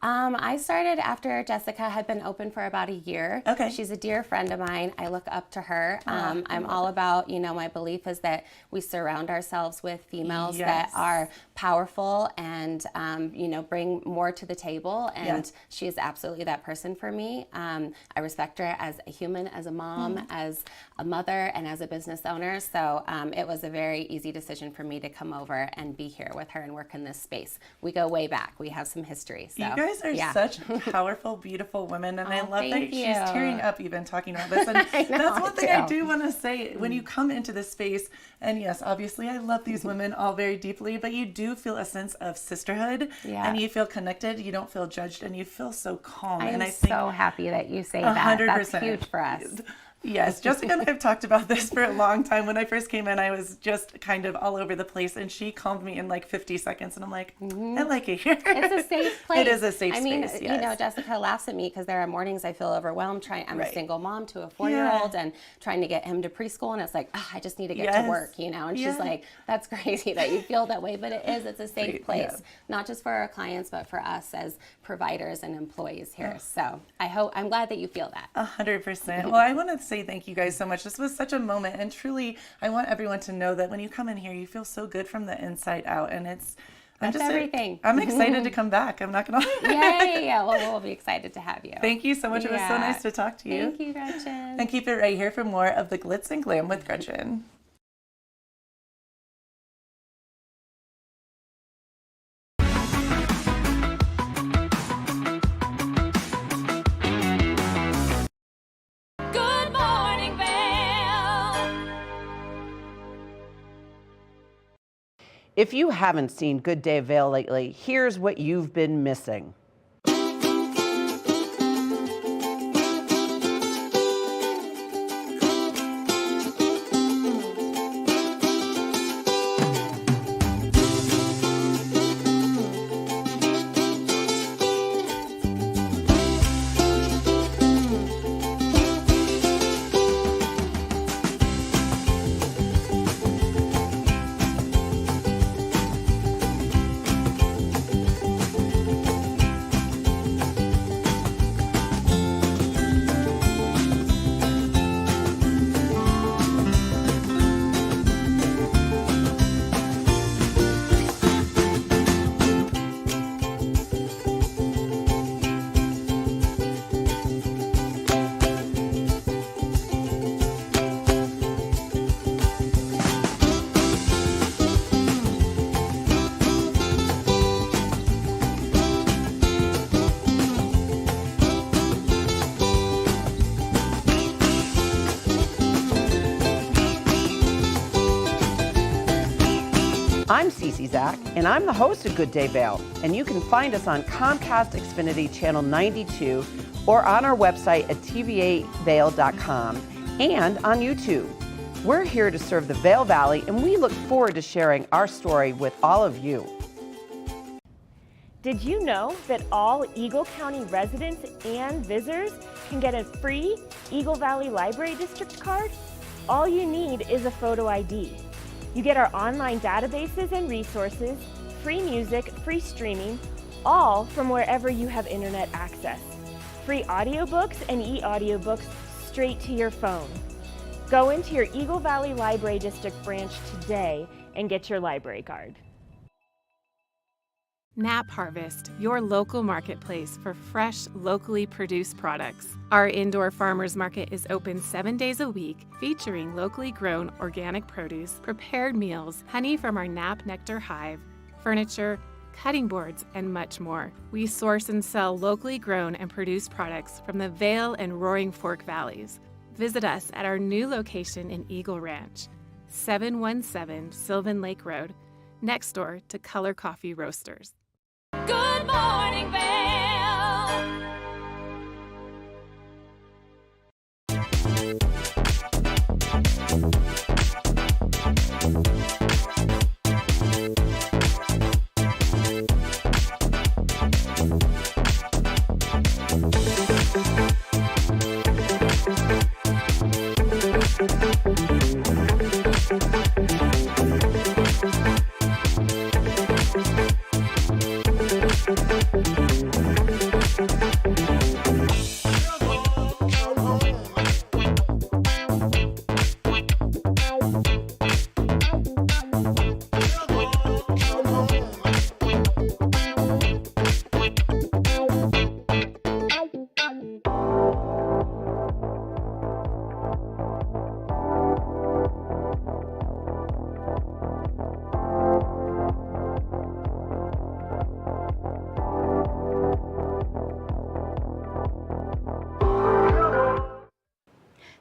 I started after Jessica had been open for about a year. Okay. She's a dear friend of mine. I look up to her. I'm all about, my belief is that we surround ourselves with females that are powerful and, bring more to the table. And she is absolutely that person for me. I respect her as a human, as a mom, as a mother, and as a business owner. So it was a very easy decision for me to come over and be here with her and work in this space. We go way back. We have some history. So. You guys are such powerful, beautiful women, and I love that she's tearing up even talking about this. And that's one thing I do want to say. When you come into this space, and yes, obviously I love these women all very deeply, but you do feel a sense of sisterhood, and you feel connected, you don't feel judged, and you feel so calm. I'm and I think so happy that you say that. 100%. That's huge for us. Yes, Jessica and I have talked about this for a long time. When I first came in, I was just kind of all over the place, and she calmed me in like 50 seconds, and I'm like, I like it here. It's a safe place. It is a safe space, yes. you know, Jessica laughs at me because there are mornings I feel overwhelmed. I'm a single mom to a 4-year-old and trying to get him to preschool, and it's like, I just need to get to work, And she's like, that's crazy that you feel that way, but it's a safe place, not just for our clients, but for us as providers and employees here. So I'm glad that you feel that. 100%. Well, I want to say thank you guys so much. This was such a moment, and truly, I want everyone to know that when you come in here, you feel so good from the inside out, and That's everything. I'm excited to come back. I'm not gonna. Yeah. Well, we'll be excited to have you. Thank you so much. It was so nice to talk to you. Thank you, Gretchen. And keep it right here for more of the glitz and glam with Gretchen. Good morning, Vail. If you haven't seen Good Day Vail lately, here's what you've been missing. I'm Cece Zach, and I'm the host of Good Day Vail, and you can find us on Comcast Xfinity Channel 92 or on our website at tv8vail.com and on YouTube. We're here to serve the Vail Valley, and we look forward to sharing our story with all of you. Did you know that all Eagle County residents and visitors can get a free Eagle Valley Library District card? All you need is a photo ID. You get our online databases and resources, free music, free streaming, all from wherever you have internet access. Free audiobooks and e-audiobooks straight to your phone. Go into your Eagle Valley Library District branch today and get your library card. Nap Harvest, your local marketplace for fresh, locally produced products. Our indoor farmers market is open 7 days a week, featuring locally grown organic produce, prepared meals, honey from our Nap Nectar hive, furniture, cutting boards, and much more. We source and sell locally grown and produced products from the Vail and Roaring Fork valleys. Visit us at our new location in Eagle Ranch, 717 Sylvan Lake Road, next door to Color Coffee Roasters. Good morning, Vail.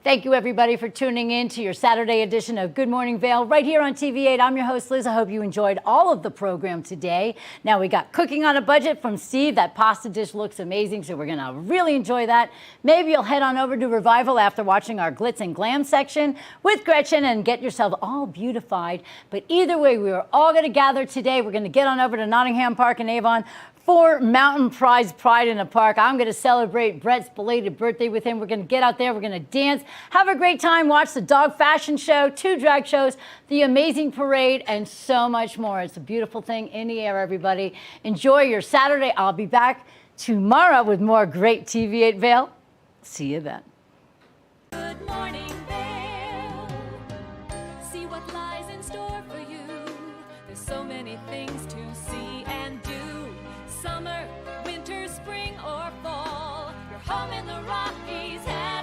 Thank you, everybody, for tuning in to your Saturday edition of Good Morning Vail right here on TV8. I'm your host, Liz. I hope you enjoyed all of the program today. Now, we got Cooking on a Budget from Steve. That pasta dish looks amazing, so we're going to really enjoy that. Maybe you'll head on over to Revival after watching our Glitz and Glam section with Gretchen and get yourself all beautified. But either way, we are all going to gather today. We're going to get on over to Nottingham Park in Avon for Mountain Prize Pride in the Park. I'm going to celebrate Brett's belated birthday with him. We're going to get out there. We're going to dance, have a great time, watch the dog fashion show, 2 drag shows, the amazing parade, and so much more. It's a beautiful thing in the air, everybody. Enjoy your Saturday. I'll be back tomorrow with more great TV8 Vail. See you then. Good morning, Vail. See what lies in store for you. There's so many things to see and do. Summer, winter, spring, or fall. Your home in the Rockies has